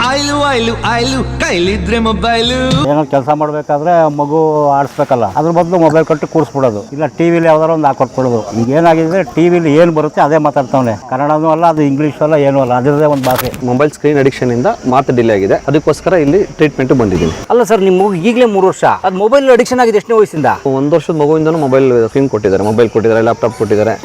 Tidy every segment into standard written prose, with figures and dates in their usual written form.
Oil ಕೈಲಿದ್ರೆ mobile. ಏನೋ ಕೆಲಸ ಮಾಡಬೇಕಾದ್ರೆ ಮಗು ಆಡಿಸ್ಬೇಕಲ್ಲ, ಅದ್ರ ಬದಲು ಮೊಬೈಲ್ ಕೊಟ್ಟು ಕೂರಿಸ್ಬಿಡೋದು, ಇಲ್ಲ ಟಿವಿಲಿ ಯಾವ್ದಾರು ಒಂದು ಹಾಕೊಟ್ಬಿಡೋದು. ಈಗ ಏನಾಗಿದೆ, ಟಿವಿಲಿ ಏನು ಬರುತ್ತೆ ಅದೇ ಮಾತಾಡ್ತಾವನೆ. ಕನ್ನಡನೂ ಅಲ್ಲ, ಅದು ಇಂಗ್ಲೀಷ್ ಅಲ್ಲ, ಏನೂ ಅಲ್ಲ, ಅದರದೇ ಒಂದು ಭಾಷೆ. ಮೊಬೈಲ್ ಸ್ಕ್ರೀನ್ ಅಡಿಕ್ಷನ್ ಇಂದ ಮಾತು ಡಿಲೇ ಆಗಿದೆ, ಅದಕ್ಕೋಸ್ಕರ ಇಲ್ಲಿ ಟ್ರೀಟ್ಮೆಂಟ್ ಬಂದಿದ್ದೀನಿ. ಅಲ್ಲ ಸರ್, ನಿಮ್ಮ ಮಗು ಈಗಲೇ 3 ವರ್ಷ, ಅದು ಮೊಬೈಲ್ ಅಡಿಕ್ಷನ್ ಆಗಿದೆ ಎಷ್ಟನೇ ವಯಸ್ಸಿಂದ? 1 ವರ್ಷದ ಮಗುವಿಂದನೂ ಮೊಬೈಲ್ ಸ್ಕ್ರೀನ್ ಕೊಟ್ಟಿದ್ದಾರೆ, ಮೊಬೈಲ್ ಕೊಟ್ಟಿದ್ದಾರೆ, ಲ್ಯಾಪ್ಟಾಪ್ ಕೊಟ್ಟಿದ್ದಾರೆ.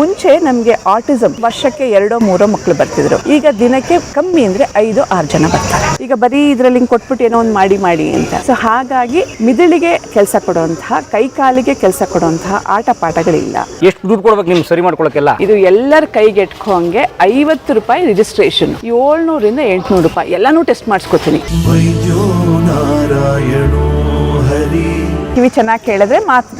ಮುಂಚೆ ನಮಗೆ ಆಟಿಸಮ್ ವರ್ಷಕ್ಕೆ 2-3 ಮಕ್ಕಳು ಬರ್ತಿದ್ರು. ಈಗ ದಿನಕ್ಕೆ ಕಮ್ಮಿ ಅಂದ್ರೆ 5-6 ಜನ ಬರ್ತಾರೆ. ಈಗ ಬರೀ ಇದ್ರಲ್ಲಿ ಕೊಟ್ಬಿಟ್ಟು ಏನೋ ಒಂದು ಮಾಡಿ ಅಂತ. ಸೊ ಹಾಗಾಗಿ ಮಿದುಳಿಗೆ ಕೆಲಸ ಕೊಡುವಂತಹ, ಕೈ ಕಾಲಿಗೆ ಕೆಲಸ ಕೊಡುವಂತಹ ಆಟ ಪಾಠಗಳಿಲ್ಲ. ಎಷ್ಟು ದುಡ್ಡು ಕೊಡ್ಬೇಕು ನಿಮ್ಗೆ ಸರಿ ಮಾಡ್ಕೊಳಕ್ಕೆಲ್ಲ? ಇದು ಎಲ್ಲರ ಕೈಗೆ ಎಟ್ಕೊಂಗೆ 50 ರೂಪಾಯಿ ರಿಜಿಸ್ಟ್ರೇಷನ್, 700 ಇಂದ 800 ರೂಪಾಯಿ ಎಲ್ಲಾನು ಟೆಸ್ಟ್ ಮಾಡಿಸ್ಕೊತೀನಿ. ಕಿವಿ ಚೆನ್ನಾಗಿ ಕೇಳಿದ್ರೆ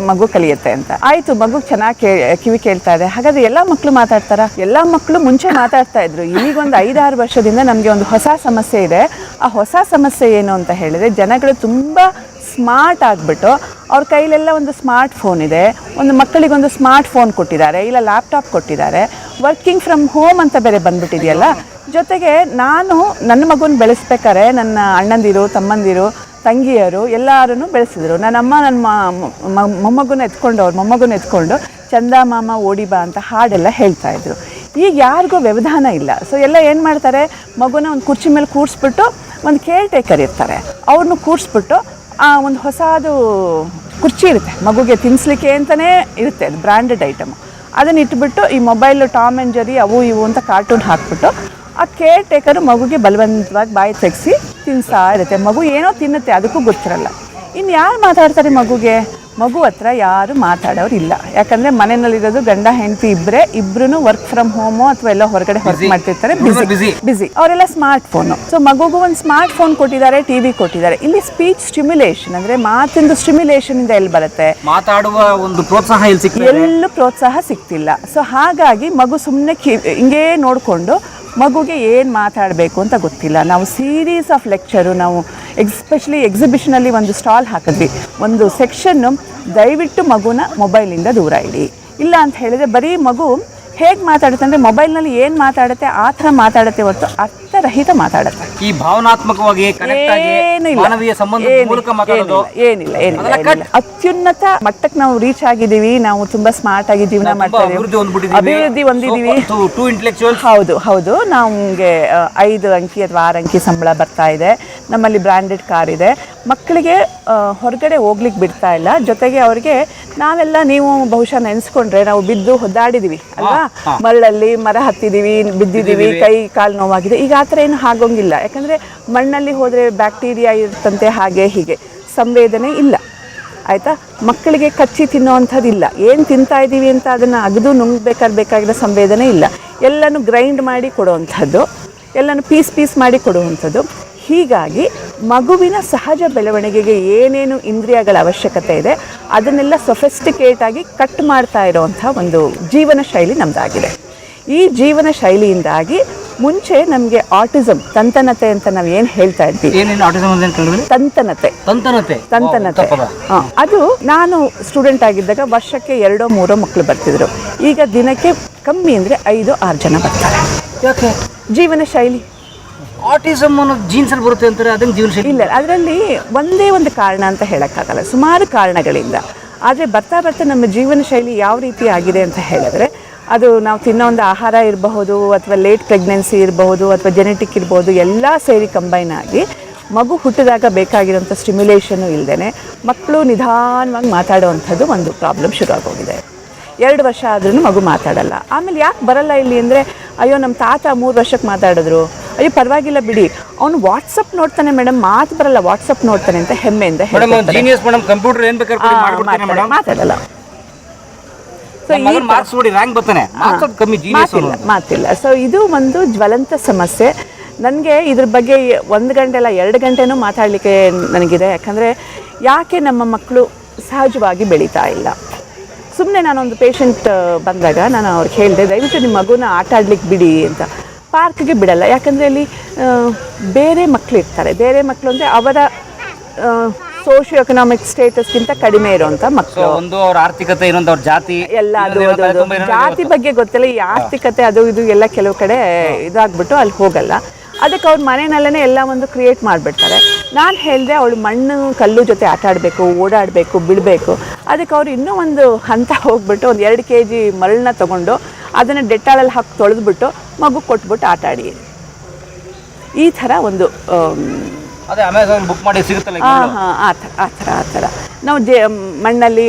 ಮಗು ಕಲಿಯುತ್ತೆ ಅಂತ. ಆಯ್ತು, ಮಗು ಚೆನ್ನಾಗಿ ಕಿವಿ ಕೇಳ್ತಾ ಇದೆ, ಹಾಗಾದ್ರೆ ಎಲ್ಲಾ ಮಕ್ಕಳು ಮಾತಾಡ್ತಾರ? ಎಲ್ಲಾ ಮಕ್ಕಳು ಮುಂಚೆ ಮಾತಾಡ್ತಾ ಇದ್ರು. ಈಗ ಒಂದು 5-6 ವರ್ಷದಿಂದ ನಮ್ಗೆ ಒಂದು ಹೊಸ ಸಮಸ್ಯೆ ಇದೆ. ಆ ಹೊಸ ಸಮಸ್ಯೆ ಏನು ಅಂತ ಹೇಳಿದ್ರೆ, ಜನಗಳು ತುಂಬಾ ಸ್ಮಾರ್ಟ್ ಆಗಿಬಿಟ್ಟು ಅವ್ರ ಕೈಲೆಲ್ಲ ಒಂದು ಸ್ಮಾರ್ಟ್ ಫೋನ್ ಇದೆ. ಒಂದು ಮಕ್ಕಳಿಗೊಂದು ಸ್ಮಾರ್ಟ್ ಫೋನ್ ಕೊಟ್ಟಿದ್ದಾರೆ, ಇಲ್ಲ ಲ್ಯಾಪ್ಟಾಪ್ ಕೊಟ್ಟಿದ್ದಾರೆ. ವರ್ಕಿಂಗ್ ಫ್ರಮ್ ಹೋಮ್ ಅಂತ ಬೇರೆ ಬಂದ್ಬಿಟ್ಟಿದೆಯಲ್ಲ. ಜೊತೆಗೆ ನಾನು ನನ್ನ ಮಗುನ ಬೆಳೆಸ್ಬೇಕಾರೆ ನನ್ನ ಅಣ್ಣಂದಿರು, ತಮ್ಮಂದಿರು, ತಂಗಿಯರು ಎಲ್ಲರೂ ಬೆಳೆಸಿದ್ರು. ನನ್ನಮ್ಮ ನನ್ನ ಮೊಮ್ಮಗುನ ಎತ್ಕೊಂಡು ಚಂದ ಮಾಮ ಓಡಿ ಬಾ ಅಂತ ಹಾಡೆಲ್ಲ ಹೇಳ್ತಾ ಇದ್ರು. ಈಗ ಯಾರಿಗೂ ವ್ಯವಧಾನ ಇಲ್ಲ. ಸೊ ಎಲ್ಲ ಏನು ಮಾಡ್ತಾರೆ, ಮಗುನ ಒಂದು ಕುರ್ಚಿ ಮೇಲೆ ಕೂರಿಸ್ಬಿಟ್ಟು ಒಂದು ಕೇರ್ ಟೇಕರ್ ಇರ್ತಾರೆ, ಅವ್ರನ್ನ ಕೂರಿಸ್ಬಿಟ್ಟು ಒಂದು ಹೊಸದು ಕುರ್ಚಿ ಇರುತ್ತೆ ಮಗುಗೆ ತಿನ್ನಿಸ್ಲಿಕ್ಕೆ ಅಂತಲೇ ಇರುತ್ತೆ, ಅದು ಬ್ರ್ಯಾಂಡೆಡ್ ಐಟಮು. ಅದನ್ನು ಇಟ್ಬಿಟ್ಟು ಈ ಮೊಬೈಲು, ಟಾಮ್ ಆ್ಯಂಡ್ ಜೆರಿ ಅವು ಇವು ಅಂತ ಕಾರ್ಟೂನ್ ಹಾಕ್ಬಿಟ್ಟು ಆ ಕೇರ್ ಟೇಕರು ಮಗುಗೆ ಬಲವಂತವಾಗಿ ಬಾಯಿ ತೆಗೆಸಿ ತಿನ್ನಿಸ್ತಾ ಇರುತ್ತೆ. ಮಗು ಏನೋ ತಿನ್ನುತ್ತೆ, ಅದಕ್ಕೂ ಗೊತ್ತಿರಲ್ಲ. ಇನ್ನು ಯಾರು ಮಾತಾಡ್ತಾರೆ ಮಗುಗೆ? ಮಗು ಹತ್ರ ಯಾರು ಮಾತಾಡೋರು ಇಲ್ಲ. ಯಾಕಂದರೆ ಮನೆಯಲ್ಲಿರೋದು ಗಂಡ ಹೆಂಡತಿ ಇಬ್ಬರೂ ವರ್ಕ್ ಫ್ರಮ್ ಹೋಮು ಅಥವಾ ಎಲ್ಲ ಹೊರಗಡೆ ವರ್ಕ್ ಮಾಡ್ತಿರ್ತಾರೆ, ಬಿಸಿ. ಅವರೆಲ್ಲ ಸ್ಮಾರ್ಟ್ ಫೋನು. ಸೊ ಮಗುಗೂ ಒಂದು ಸ್ಮಾರ್ಟ್ ಫೋನ್ ಕೊಟ್ಟಿದ್ದಾರೆ, ಟಿವಿ ಕೊಟ್ಟಿದ್ದಾರೆ. ಇಲ್ಲಿ ಸ್ಪೀಚ್ ಸ್ಟಿಮ್ಯುಲೇಷನ್ ಅಂದರೆ ಮಾತಿಂದು ಸ್ಟಿಮ್ಯುಲೇಷನ್ ಇಂದ ಎಲ್ಲಿ ಬರುತ್ತೆ? ಮಾತಾಡುವ ಒಂದು ಪ್ರೋತ್ಸಾಹ ಎಲ್ಲೂ ಪ್ರೋತ್ಸಾಹ ಸಿಗ್ತಿಲ್ಲ. ಸೊ ಹಾಗಾಗಿ ಮಗು ಸುಮ್ಮನೆ ಹಿಂಗೇ ನೋಡಿಕೊಂಡು ಮಗುಗೆ ಏನು ಮಾತಾಡಬೇಕು ಅಂತ ಗೊತ್ತಿಲ್ಲ. ನಾವು ಸೀರೀಸ್ ಆಫ್ ಲೆಕ್ಚರು, ನಾವು ಎಸ್ಪೆಷಲಿ ಎಕ್ಸಿಬಿಷನಲ್ಲಿ ಒಂದು ಸ್ಟಾಲ್ ಹಾಕಿದ್ವಿ, ಒಂದು ಸೆಕ್ಷನ್ನು ದಯವಿಟ್ಟು ಮಗುನ ಮೊಬೈಲಿಂದ ದೂರ ಇಡಿ. ಇಲ್ಲ ಅಂತ ಹೇಳಿದರೆ ಬರೀ ಮಗು ಹೇಗೆ ಮಾತಾಡುತ್ತೆ ಅಂದರೆ ಮೊಬೈಲ್ನಲ್ಲಿ ಏನು ಮಾತಾಡುತ್ತೆ ಆ ಥರ ಮಾತಾಡುತ್ತೆ ಹೊರತು ಅರ್ಥರಹಿತ ಮಾತಾಡುತ್ತೆ. ಈ ಭಾವನಾತ್ಮಕವಾಗಿ ಏನಿಲ್ಲ. ಅತ್ಯುನ್ನತ ಮಟ್ಟಕ್ಕೆ ನಾವು ರೀಚ್ ಆಗಿದ್ದೀವಿ, ನಾವು ತುಂಬಾ ಸ್ಮಾರ್ಟ್ ಆಗಿ ಜೀವನ ಮಾಡ್ತಾ ಇದ್ದೀವಿ, ಅಭಿವೃದ್ಧಿ ಹೊಂದಿದ್ದೀವಿ. ಹೌದು. ನಮಗೆ 5 ಅಂಕಿ ಅಥವಾ 6 ಅಂಕಿ ಸಂಬಳ ಬರ್ತಾ ಇದೆ, ನಮ್ಮಲ್ಲಿ ಬ್ರ್ಯಾಂಡೆಡ್ ಕಾರ್ ಇದೆ. ಮಕ್ಕಳಿಗೆ ಹೊರಗಡೆ ಹೋಗ್ಲಿಕ್ಕೆ ಬಿಡ್ತಾ ಇಲ್ಲ. ಜೊತೆಗೆ ಅವ್ರಿಗೆ ನಾವೆಲ್ಲ, ನೀವು ಬಹುಶಃ ನೆನೆಸ್ಕೊಂಡ್ರೆ, ನಾವು ಬಿದ್ದು ಒದ್ದಾಡಿದೀವಿ ಅಲ್ವಾ, ಮರಳಲ್ಲಿ ಮರ ಹತ್ತಿದೀವಿ, ಬಿದ್ದಿದ್ದೀವಿ, ಕೈ ಕಾಲು ನೋವಾಗಿದೆ. ಈಗ ಆ ಥರ ಏನು ಆಗೋಂಗಿಲ್ಲ. ಯಾಕಂದರೆ ಮಣ್ಣಲ್ಲಿ ಹೋದರೆ ಬ್ಯಾಕ್ಟೀರಿಯಾ ಇರ್ತಂತೆ, ಹಾಗೆ ಹೀಗೆ ಸಂವೇದನೆ ಇಲ್ಲ. ಆಯಿತಾ? ಮಕ್ಕಳಿಗೆ ಕಚ್ಚಿ ತಿನ್ನೋವಂಥದ್ದಿಲ್ಲ. ಏನು ತಿಂತಾ ಇದ್ದೀವಿ ಅಂತ ಅದನ್ನು ಅಗದು ನುಂಗಬೇಕಾಗಿರೋ ಸಂವೇದನೆ ಇಲ್ಲ. ಎಲ್ಲನೂ ಗ್ರೈಂಡ್ ಮಾಡಿ ಕೊಡುವಂಥದ್ದು, ಎಲ್ಲನೂ ಪೀಸ್ ಮಾಡಿ ಕೊಡುವಂಥದ್ದು. ಹೀಗಾಗಿ ಮಗುವಿನ ಸಹಜ ಬೆಳವಣಿಗೆಗೆ ಏನೇನು ಇಂದ್ರಿಯಗಳ ಅವಶ್ಯಕತೆ ಇದೆ ಅದನ್ನೆಲ್ಲ ಸೊಫಿಸ್ಟಿಕೇಟ್ ಆಗಿ ಕಟ್ ಮಾಡ್ತಾ ಇರೋವಂಥ ಒಂದು ಜೀವನ ಶೈಲಿ ನಮ್ಮದಾಗಿದೆ. ಈ ಜೀವನ ಶೈಲಿಯಿಂದಾಗಿ ಮುಂಚೆ ನಮಗೆ ಆಟಿಸಮ್, ತಂತನತೆ ಅಂತ ನಾವು ಏನು ಹೇಳ್ತಾ ಇದ್ವಿ, ತಂತನತೆ ಅದು ನಾನು ಸ್ಟೂಡೆಂಟ್ ಆಗಿದ್ದಾಗ ವರ್ಷಕ್ಕೆ 2-3 ಮಕ್ಕಳು ಬರ್ತಿದ್ರು. ಈಗ ದಿನಕ್ಕೆ ಕಮ್ಮಿ ಅಂದರೆ 5-6 ಜನ ಬರ್ತಾರೆ. ಯಾಕೆ? ಜೀವನ ಶೈಲಿ. ಆಟಿಸಮ್ ಅನ್ನೋದು ಜೀನ್ಸಲ್ಲಿ ಬರುತ್ತೆ ಅಂತಾರೆ, ಅದನ್ನು ಜೀವನ ಶೈಲಿ ಇಲ್ಲ. ಅದರಲ್ಲಿ ಒಂದೇ ಒಂದು ಕಾರಣ ಅಂತ ಹೇಳೋಕ್ಕಾಗಲ್ಲ, ಸುಮಾರು ಕಾರಣಗಳಿಂದ. ಆದರೆ ಬರ್ತಾ ನಮ್ಮ ಜೀವನ ಶೈಲಿ ಯಾವ ರೀತಿ ಆಗಿದೆ ಅಂತ ಹೇಳಿದ್ರೆ, ಅದು ನಾವು ತಿನ್ನೋ ಒಂದು ಆಹಾರ ಇರಬಹುದು, ಅಥವಾ ಲೇಟ್ ಪ್ರೆಗ್ನೆನ್ಸಿ ಇರಬಹುದು, ಅಥವಾ ಜೆನೆಟಿಕ್ ಇರಬಹುದು, ಎಲ್ಲ ಸೇರಿ ಕಂಬೈನ್ ಆಗಿ ಮಗು ಹುಟ್ಟಿದಾಗ ಬೇಕಾಗಿರೋಂಥ ಸ್ಟಿಮ್ಯುಲೇಷನು ಇಲ್ಲದೇ ಮಕ್ಕಳು ನಿಧಾನವಾಗಿ ಮಾತಾಡುವಂಥದ್ದು ಒಂದು ಪ್ರಾಬ್ಲಮ್ ಶುರುವಾಗೋಗಿದೆ. 2 ವರ್ಷ ಆದ್ರೂ ಮಗು ಮಾತಾಡಲ್ಲ. ಆಮೇಲೆ ಯಾಕೆ ಬರಲ್ಲ ಇಲ್ಲಿ ಅಂದರೆ, ಅಯ್ಯೋ ನಮ್ಮ ತಾತ 3 ವರ್ಷಕ್ಕೆ ಮಾತಾಡಿದ್ರು, ಅಯ್ಯೋ ಪರವಾಗಿಲ್ಲ ಬಿಡಿ, ಅವನು ವಾಟ್ಸಪ್ ನೋಡ್ತಾನೆ ಮೇಡಮ್, ಮಾತು ಬರಲ್ಲ, ವಾಟ್ಸಪ್ ನೋಡ್ತಾನೆ ಅಂತ ಹೆಮ್ಮೆಯಿಂದ ಮಾತಾಡಲ್ಲ. ಮಾತಿಲ್ಲ. ಸೊ ಇದು ಒಂದು ಜ್ವಲಂತ ಸಮಸ್ಯೆ. ನನಗೆ ಇದ್ರ ಬಗ್ಗೆ 1 ಗಂಟೆ ಅಲ್ಲ 2 ಗಂಟೆನೂ ಮಾತಾಡಲಿಕ್ಕೆ ನನಗಿದೆ. ಯಾಕಂದರೆ ಯಾಕೆ ನಮ್ಮ ಮಕ್ಕಳು ಸಹಜವಾಗಿ ಬೆಳೀತಾ ಇಲ್ಲ? ಸುಮ್ಮನೆ ನಾನೊಂದು ಪೇಷಂಟ್ ಬಂದಾಗ ನಾನು ಅವ್ರಿಗೆ ಹೇಳಿದೆ, ದಯವಿಟ್ಟು ನಿಮ್ಮ ಮಗುನ ಆಟ ಆಡ್ಲಿಕ್ಕೆ ಬಿಡಿ ಅಂತ. ಪಾರ್ಕ್ಗೆ ಬಿಡಲ್ಲ. ಯಾಕಂದರೆ ಅಲ್ಲಿ ಬೇರೆ ಮಕ್ಕಳು ಇರ್ತಾರೆ. ಬೇರೆ ಮಕ್ಕಳು ಅಂದರೆ ಅವರ ಸೋಷಿಯೋ ಎಕನಾಮಿಕ್ ಸ್ಟೇಟಸ್ಗಿಂತ ಕಡಿಮೆ ಇರುವಂಥ ಮಕ್ಕಳು. ಒಂದು ಅವ್ರ ಆರ್ಥಿಕತೆ, ಇನ್ನೊಂದು ಅವ್ರ ಜಾತಿ ಎಲ್ಲ ಅದು ಜಾತಿ ಬಗ್ಗೆ ಗೊತ್ತಿಲ್ಲ. ಈ ಆರ್ಥಿಕತೆ ಅದು ಇದು ಎಲ್ಲ ಕೆಲವು ಕಡೆ ಇದಾಗ್ಬಿಟ್ಟು ಅಲ್ಲಿ ಹೋಗಲ್ಲ. ಅದಕ್ಕೆ ಅವ್ರ ಮನೆಯಲ್ಲೇ ಎಲ್ಲ ಒಂದು ಕ್ರಿಯೇಟ್ ಮಾಡಿಬಿಡ್ತಾರೆ. ನಾನು ಹೇಳಿದೆ ಅವಳು ಮಣ್ಣು ಕಲ್ಲು ಜೊತೆ ಆಟ ಆಡಬೇಕು, ಓಡಾಡಬೇಕು, ಬಿಡಬೇಕು. ಅದಕ್ಕೆ ಅವ್ರು ಇನ್ನೂ ಒಂದು ಹಂತ ಹೋಗ್ಬಿಟ್ಟು ಒಂದು 2 kg ಮರಳನ್ನ ತೊಗೊಂಡು ಅದನ್ನು ಡೆಟ್ಟಾಳಲ್ಲಿ ಹಾಕಿ ತೊಳೆದ್ಬಿಟ್ಟು ಮಗು ಕೊಟ್ಬಿಟ್ಟು ಆಟ ಆಡಿ. ಈ ಥರ ಒಂದು ಅದೇ ಅಮೆಝಾನ್ ಬುಕ್ ಮಾಡಿ ಸಿಗುತ್ತಲ್ಲ. ಆ ಥರ ನಾವು ಮಣ್ಣಲ್ಲಿ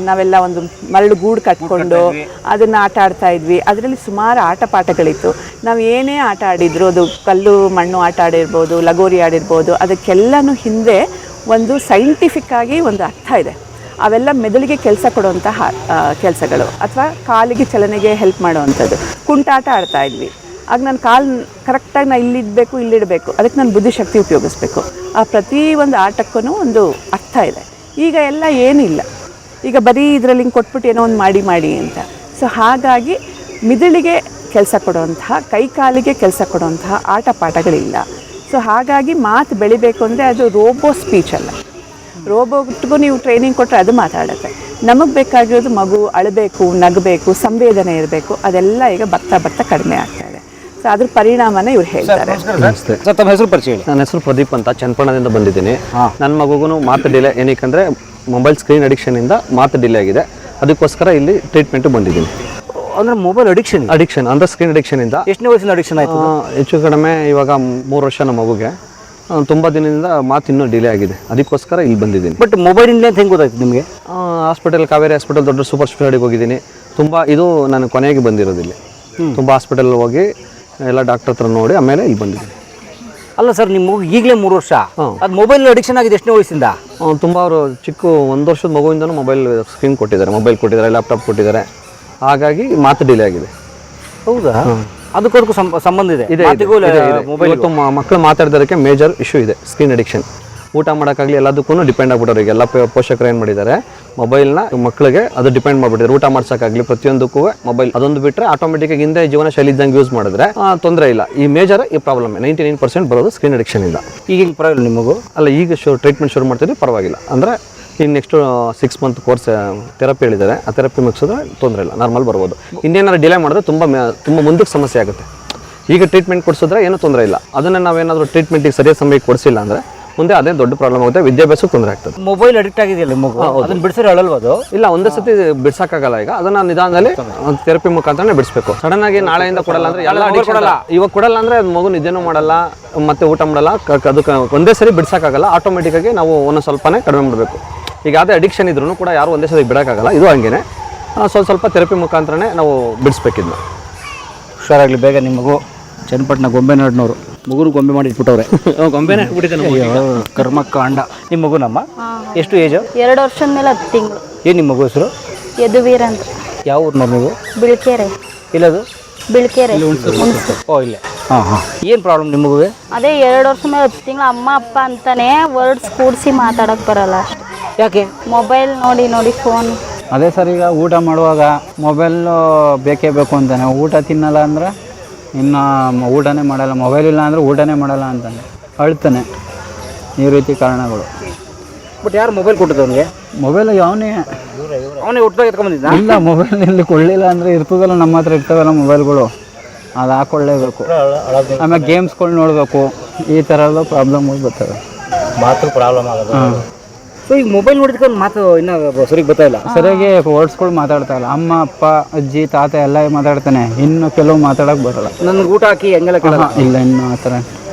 ನಾವೆಲ್ಲ ಒಂದು ಮರಳು ಗೂಡು ಕಟ್ಕೊಂಡು ಅದನ್ನು ಆಟ ಆಡ್ತಾ ಇದ್ವಿ. ಅದರಲ್ಲಿ ಸುಮಾರು ಆಟ ಪಾಠಗಳಿತ್ತು. ನಾವು ಏನೇ ಆಟ ಆಡಿದ್ರು, ಅದು ಕಲ್ಲು ಮಣ್ಣು ಆಟ ಆಡಿರ್ಬೋದು, ಲಗೋರಿ ಆಡಿರ್ಬೋದು, ಅದಕ್ಕೆಲ್ಲನೂ ಹಿಂದೆ ಒಂದು ಸೈಂಟಿಫಿಕ್ ಆಗಿ ಒಂದು ಅರ್ಥ ಇದೆ. ಅವೆಲ್ಲ ಮೆದುಳಿಗೆ ಕೆಲಸ ಕೊಡುವಂತಹ ಕೆಲಸಗಳು, ಅಥವಾ ಕಾಲಿಗೆ ಚಲನೆಗೆ ಹೆಲ್ಪ್ ಮಾಡುವಂಥದ್ದು. ಕುಂಟಾಟ ಆಡ್ತಾ ಇದ್ವಿ. ಆಗ ನನ್ನ ಕಾಲು ಕರೆಕ್ಟಾಗಿ ನಾನು ಇಲ್ಲಿಡಬೇಕು, ಇಲ್ಲಿಡಬೇಕು, ಅದಕ್ಕೆ ನಾನು ಬುದ್ಧಿಶಕ್ತಿ ಉಪಯೋಗಿಸ್ಬೇಕು. ಆ ಪ್ರತಿ ಒಂದು ಆಟಕ್ಕೂ ಒಂದು ಅರ್ಥ ಇದೆ. ಈಗ ಎಲ್ಲ ಏನಿಲ್ಲ. ಈಗ ಬರೀ ಇದರಲ್ಲಿ ಹಿಂಗೆ ಕೊಟ್ಬಿಟ್ಟು ಏನೋ ಒಂದು ಮಾಡಿ ಅಂತ. ಸೊ ಹಾಗಾಗಿ ಮಿದುಳಿಗೆ ಕೆಲಸ ಕೊಡುವಂತಹ, ಕೈಕಾಲಿಗೆ ಕೆಲಸ ಕೊಡುವಂತಹ ಆಟ ಪಾಠಗಳಿಲ್ಲ. ಸೊ ಹಾಗಾಗಿ ಮಾತು ಬೆಳಿಬೇಕು ಅಂದರೆ ಅದು ರೋಬೋ ಸ್ಪೀಚ್ ಅಲ್ಲ. ರೋಬೋಟ್ಗೂ ನೀವು ಟ್ರೈನಿಂಗ್ ಕೊಟ್ಟರೆ ಅದು ಮಾತಾಡುತ್ತೆ. ನಮಗೆ ಬೇಕಾಗಿರೋದು ಮಗು ಅಳಬೇಕು, ನಗಬೇಕು, ಸಂವೇದನೆ ಇರಬೇಕು. ಅದೆಲ್ಲ ಈಗ ಬರ್ತಾ ಕಡಿಮೆ ಆಗ್ತಾ ಇದೆ. ಸೊ ಅದ್ರ ಪರಿಣಾಮನೇ ಇವ್ರು ಹೇಳ್ತಾರೆ. ಸರ್, ತಮ್ಮ ಹೆಸರು ಪರಿಚಯ ಹೇಳಿ. ನನ್ನ ಹೆಸರು ಪ್ರದೀಪ್ ಅಂತ, ಚನ್ನಪಟ್ಟಣದಿಂದ ಬಂದಿದ್ದೀನಿ. ನನ್ನ ಮಗುಗೂ ಮಾತು ಡಿಲೇ, ಏನಕ್ಕೆ ಮೊಬೈಲ್ ಸ್ಕ್ರೀನ್ ಅಡಿಕ್ಷನಿಂದ ಮಾತು ಡಿಲೇ ಆಗಿದೆ. ಅದಕ್ಕೋಸ್ಕರ ಇಲ್ಲಿ ಟ್ರೀಟ್ಮೆಂಟು ಬಂದಿದ್ದೀನಿ. ಅಂದ್ರೆ ಮೊಬೈಲ್ ಅಡಿಕ್ಷನ್ ಅಂದರೆ ಸ್ಕ್ರೀನ್ ಅಡಿಕ್ಷನಿಂದ. ಎಷ್ಟನೇ ವಯಸ್ಸಿನ ಅಡಿಕ್ಷನ್ ಆಯಿತು? ಹೆಚ್ಚು ಕಡಿಮೆ ಇವಾಗ 3 ವರ್ಷ ನಮ್ಮ ಮಗುಗೆ. ತುಂಬ ದಿನದಿಂದ ಮಾತು ಇನ್ನೂ ಡಿಲೇ ಆಗಿದೆ. ಅದಕ್ಕೋಸ್ಕರ ಇಲ್ಲಿ ಬಂದಿದ್ದೀನಿ. ಬಟ್ ಮೊಬೈಲಿಂದ ಅಂತ ಹೆಂಗೆ ಗೊತ್ತಾಯ್ತು ನಿಮಗೆ? ಹಾಸ್ಪಿಟಲ್, ಕಾವೇರಿ ಹಾಸ್ಪಿಟಲ್, ದೊಡ್ಡ ಸೂಪರ್ ಸ್ಪೆಷಾಲಿಟಿಗೆ ಹೋಗಿದ್ದೀನಿ. ತುಂಬ ಇದು ನಾನು ಕೊನೆಗೆ ಬಂದಿರೋದಿಲ್ಲ. ತುಂಬ ಹಾಸ್ಪಿಟಲ್ ಹೋಗಿ ಎಲ್ಲ ಡಾಕ್ಟರ್ ಹತ್ರ ನೋಡಿ ಆಮೇಲೆ ಇಲ್ಲಿ ಬಂದಿದ್ದೀನಿ. ಅಲ್ಲ ಸರ್, ನಿಮ್ಮ ಮಗು ಈಗಲೇ 3 ವರ್ಷ, ಅದು ಮೊಬೈಲ್ ಅಡಿಕ್ಷನ್ ಆಗಿದೆ ಎಷ್ಟನೇ ವಯಸ್ಸಿಂದ? ತುಂಬ ಅವರು ಚಿಕ್ಕ 1 ವರ್ಷದ ಮಗುವಿಂದನೂ ಮೊಬೈಲ್ ಸ್ಕ್ರೀನ್ ಕೊಟ್ಟಿದ್ದಾರೆ, ಮೊಬೈಲ್ ಕೊಟ್ಟಿದ್ದಾರೆ, ಲ್ಯಾಪ್ಟಾಪ್ ಕೊಟ್ಟಿದ್ದಾರೆ. ಹಾಗಾಗಿ ಮಾತು ಡಿಲೇ ಆಗಿದೆ. ಹೌದಾ? ಅದಕ್ಕೂ ಸಂಬಂಧ ಇದೆ. ಇವತ್ತು ಮಕ್ಕಳು ಮಾತಾಡಿದಕ್ಕೆ ಮೇಜರ್ ಇಶ್ಯೂ ಇದೆ ಸ್ಕ್ರೀನ್ ಅಡಿಕ್ಷನ್. ಊಟ ಮಾಡೋಕ್ಕಾಗಲಿ ಎಲ್ಲದಕ್ಕೂ ಡಿಪೆಂಡ್ ಆಗ್ಬಿಟ್ಟವ್ರು. ಈಗ ಎಲ್ಲ ಪೋಷಕರು ಏನು ಮಾಡಿದ್ದಾರೆ, ಮೊಬೈಲ್ನ ಮಕ್ಕಳಿಗೆ ಅದು ಡಿಪೆಂಡ್ ಮಾಡಿಬಿಟ್ಟಿದ್ದಾರೆ. ಊಟ ಮಾಡ್ಸೋಕ್ಕಾಗಲಿ ಪ್ರತಿಯೊಂದಕ್ಕೂ ಮೊಬೈಲ್ ಅದೊಂದು ಬಿಟ್ಟರೆ ಆಟೋಮೆಟಿಕ್ಕಾಗಿ ಹಿಂದೆ ಜೀವನ ಶೈಲಿ ಇದ್ದಂಗೆ ಯೂಸ್ ಮಾಡಿದ್ರೆ ತೊಂದರೆ ಇಲ್ಲ. ಈ ಮೇಜರ್ ಈ ಪ್ರಾಬ್ಲಮ್ 99% ಬರೋದು ಸ್ಕ್ರೀನ್ ಅಡಿಕ್ಷನಿಂದ. ಈಗ ಹಿಂಗೆ ಪರವಾಗಿಲ್ಲ ನಿಮಗೂ? ಅಲ್ಲ, ಈಗ ಟ್ರೀಟ್ಮೆಂಟ್ ಶುರು ಮಾಡ್ತಿದ್ವಿ, ಪರವಾಗಿಲ್ಲ. ಅಂದರೆ ಈಗ ನೆಕ್ಸ್ಟ್ 6 month ಕೋರ್ಸ್ ಥೆರಪಿ ಹೇಳಿದ್ದಾರೆ. ಆ ಥೆರಪಿ ಮುಗಿಸಿದ್ರೆ ತೊಂದರೆ ಇಲ್ಲ, ನಾರ್ಮಲ್ ಬರ್ಬೋದು. ಇನ್ನೇನಾದ್ರು ಡಿಲೇ ಮಾಡಿದ್ರೆ ತುಂಬ ಮುಂದಕ್ಕೆ ಸಮಸ್ಯೆ ಆಗುತ್ತೆ. ಈಗ ಟ್ರೀಟ್ಮೆಂಟ್ ಕೊಡಿಸಿದ್ರೆ ಏನೂ ತೊಂದರೆ ಇಲ್ಲ. ಅದನ್ನು ನಾವೇನಾದರೂ ಟ್ರೀಟ್ಮೆಂಟಿಗೆ ಸರಿಯಾದ ಸಮಯಕ್ಕೆ ಕೊಡಿಸಿಲ್ಲ ಅಂದರೆ ಮುಂದೆ ಅದೇ ದೊಡ್ಡ ಪ್ರಾಬ್ಲಮ್ ಆಗುತ್ತೆ, ವಿದ್ಯಾಭ್ಯಾಸಕ್ಕೆ ತೊಂದರೆ ಆಗ್ತದೆ. ಮೊಬೈಲ್ ಅಡಿಕ್ಟ್ ಆಗಿದೆಯಲ್ಲ ಮಗು, ಅದನ್ನ ಬಿಡಿಸಿದ್ರೆ ಅಳಲ್ವದು? ಇಲ್ಲ, ಒಂದೇ ಸತಿ ಬಿಡ್ಸಕ್ಕಾಗಲ್ಲ. ಈಗ ಅದನ್ನ ನಿಧಾನದಲ್ಲಿ ಥೆರಪಿ ಮುಖಾಂತರ ಬಿಡಿಸ್ಬೇಕು. ಸಡನ್ ಆಗಿ ನಾಳೆಯಿಂದ ಕೊಡಲ್ಲ ಅಂದ್ರೆ ಎಲ್ಲ ಕೊಡಲ್ಲ. ಇವಾಗ ಕೊಡಲ್ಲ ಅಂದ್ರೆ ಮಗು ನಿದ್ದೆನೂ ಮಾಡಲ್ಲ, ಮತ್ತೆ ಊಟ ಮಾಡಲ್ಲ. ಅದಕ್ಕೆ ಒಂದೇ ಸರಿ ಬಿಡ್ಸಕ್ಕಾಗಲ್ಲ. ಆಟೋಮೆಟಿಕ್ ಆಗಿ ನಾವು ಒಂದೊಂದು ಸ್ವಲ್ಪನೇ ಕಡಿಮೆ ಮಾಡಬೇಕು. ಈಗ ಅದೇ ಅಡಿಕ್ಷನ್ ಇದ್ರೂ ಕೂಡ ಯಾರು ಒಂದೇ ಸರಿ ಬಿಡೋಕ್ಕಾಗಲ್ಲ. ಇದು ಹಂಗೇನೆ ಸ್ವಲ್ಪ ಥೆರಪಿ ಮುಖಾಂತರನೇ ನಾವು ಬಿಡಿಸ್ಬೇಕಿದ್ನ. ಹುಷಾರಾಗಲಿ ಬೇಗ. ನಿಮ್ಮ ಮಗು ಚನ್ನಪಟ್ಟಣ ಗೊಂಬೆನಾಡ್ನವರು, ಮಗುರು ಗೊಂಬೆ ಮಾಡಿ ಇಟ್ಬಿಟ್ಟವ್ರೆ. ಗೊಂಬೆನೇ ಬಿಟ್ಟಿದ್ದಾನೆ, ಕರ್ಮಕಾಂಡ. ನಿಮ್ಮ ಮಗು ನಮ್ಮ ಎಷ್ಟು ಏಜು? 2 ವರ್ಷದ ಮೇಲೆ 10 ತಿಂಗಳು. ಏನು ನಿಮ್ಮ ಮಗು ಹೆಸರು? ಯದುವೀರ್ ಅಂತ. ಯಾವ ಊರಿನವ್ರು ನೀವು? ಬಿಳ್ಕೆರೆ. ಇಲ್ಲದು ಬಿಳ್ಕೆರೆ. ಓ, ಇಲ್ಲೇ. ಹಾಂ. ಏನು ಪ್ರಾಬ್ಲಮ್ ನಿಮ್ಮ ಮಗುವೆ? ಅದೇ 2 ವರ್ಷ ಮೇಲೆ 10 ತಿಂಗಳು. ಅಮ್ಮ ಅಪ್ಪ ಅಂತಾನೆ ವರ್ಡ್ಸ್ ಕೂಡಿಸಿ ಮಾತಾಡೋಕೆ ಬರಲ್ಲ ಅಷ್ಟೆ. ಯಾಕೆ? ಮೊಬೈಲ್ ನೋಡಿ ಫೋನ್. ಅದೇ ಸರ್, ಈಗ ಊಟ ಮಾಡುವಾಗ ಮೊಬೈಲು ಬೇಕೇ ಬೇಕು ಅಂತಾನೆ. ಊಟ ತಿನ್ನಲ್ಲ ಅಂದರೆ ಇನ್ನು ಊಟನೇ ಮಾಡಲ್ಲ. ಮೊಬೈಲ್ ಇಲ್ಲ ಅಂದರೆ ಊಟನೇ ಮಾಡಲ್ಲ ಅಂತಾನೆ, ಅಳ್ತಾನೆ. ಈ ರೀತಿ ಕಾರಣಗಳು. ಬಟ್ ಯಾರು ಮೊಬೈಲ್ ಕೊಟ್ಟಿದ್ದು ಅವನಿಗೆ? ಮೊಬೈಲ್ ಅವನೇ ಹುಟ್ಟಾಗ ಎತ್ಕೊಂಡ್ಬಂದಿದ್ದ? ಇಲ್ಲ, ಮೊಬೈಲ್ ಇಲ್ಲಿ ಕೊಳ್ಳಿಲ್ಲ ಅಂದರೆ ಇರ್ತದಲ್ಲ, ನಮ್ಮ ಹತ್ರ ಇರ್ತಾವಲ್ಲ ಮೊಬೈಲ್ಗಳು, ಅದು ಹಾಕ್ಕೊಳ್ಳೇಬೇಕು. ಆಮೇಲೆ ಗೇಮ್ಸ್ಗಳು ನೋಡಬೇಕು. ಈ ಥರ ಎಲ್ಲ ಪ್ರಾಬ್ಲಮ್ಗಳು ಬರ್ತವೆ. ಮಾತ್ರ ಪ್ರಾಬ್ಲಮ್ ಆಗೋದು. ಸೊ ಈಗ ಮೊಬೈಲ್ ನೋಡಿದ್ಕೊಂಡು ಮಾತು ಇನ್ನೂ ಸರಿಗೆ ಬರ್ತಾ ಇಲ್ಲ. ಸರಿಯಾಗಿ ವರ್ಡ್ಸ್ಗಳು ಮಾತಾಡ್ತಾ ಇಲ್ಲ. ಅಮ್ಮ ಅಪ್ಪ ಅಜ್ಜಿ ತಾತ ಎಲ್ಲ ಮಾತಾಡ್ತಾನೆ, ಇನ್ನು ಕೆಲವು ಮಾತಾಡೋಕೆ ಬರಲ್ಲ. ನನಗೆ ಊಟ ಹಾಕಿ ಹೆಂಗೆಲ್ಲ ಕೇಳಲ್ಲ. ಇಲ್ಲ, ಇನ್ನು ಆ ಥರ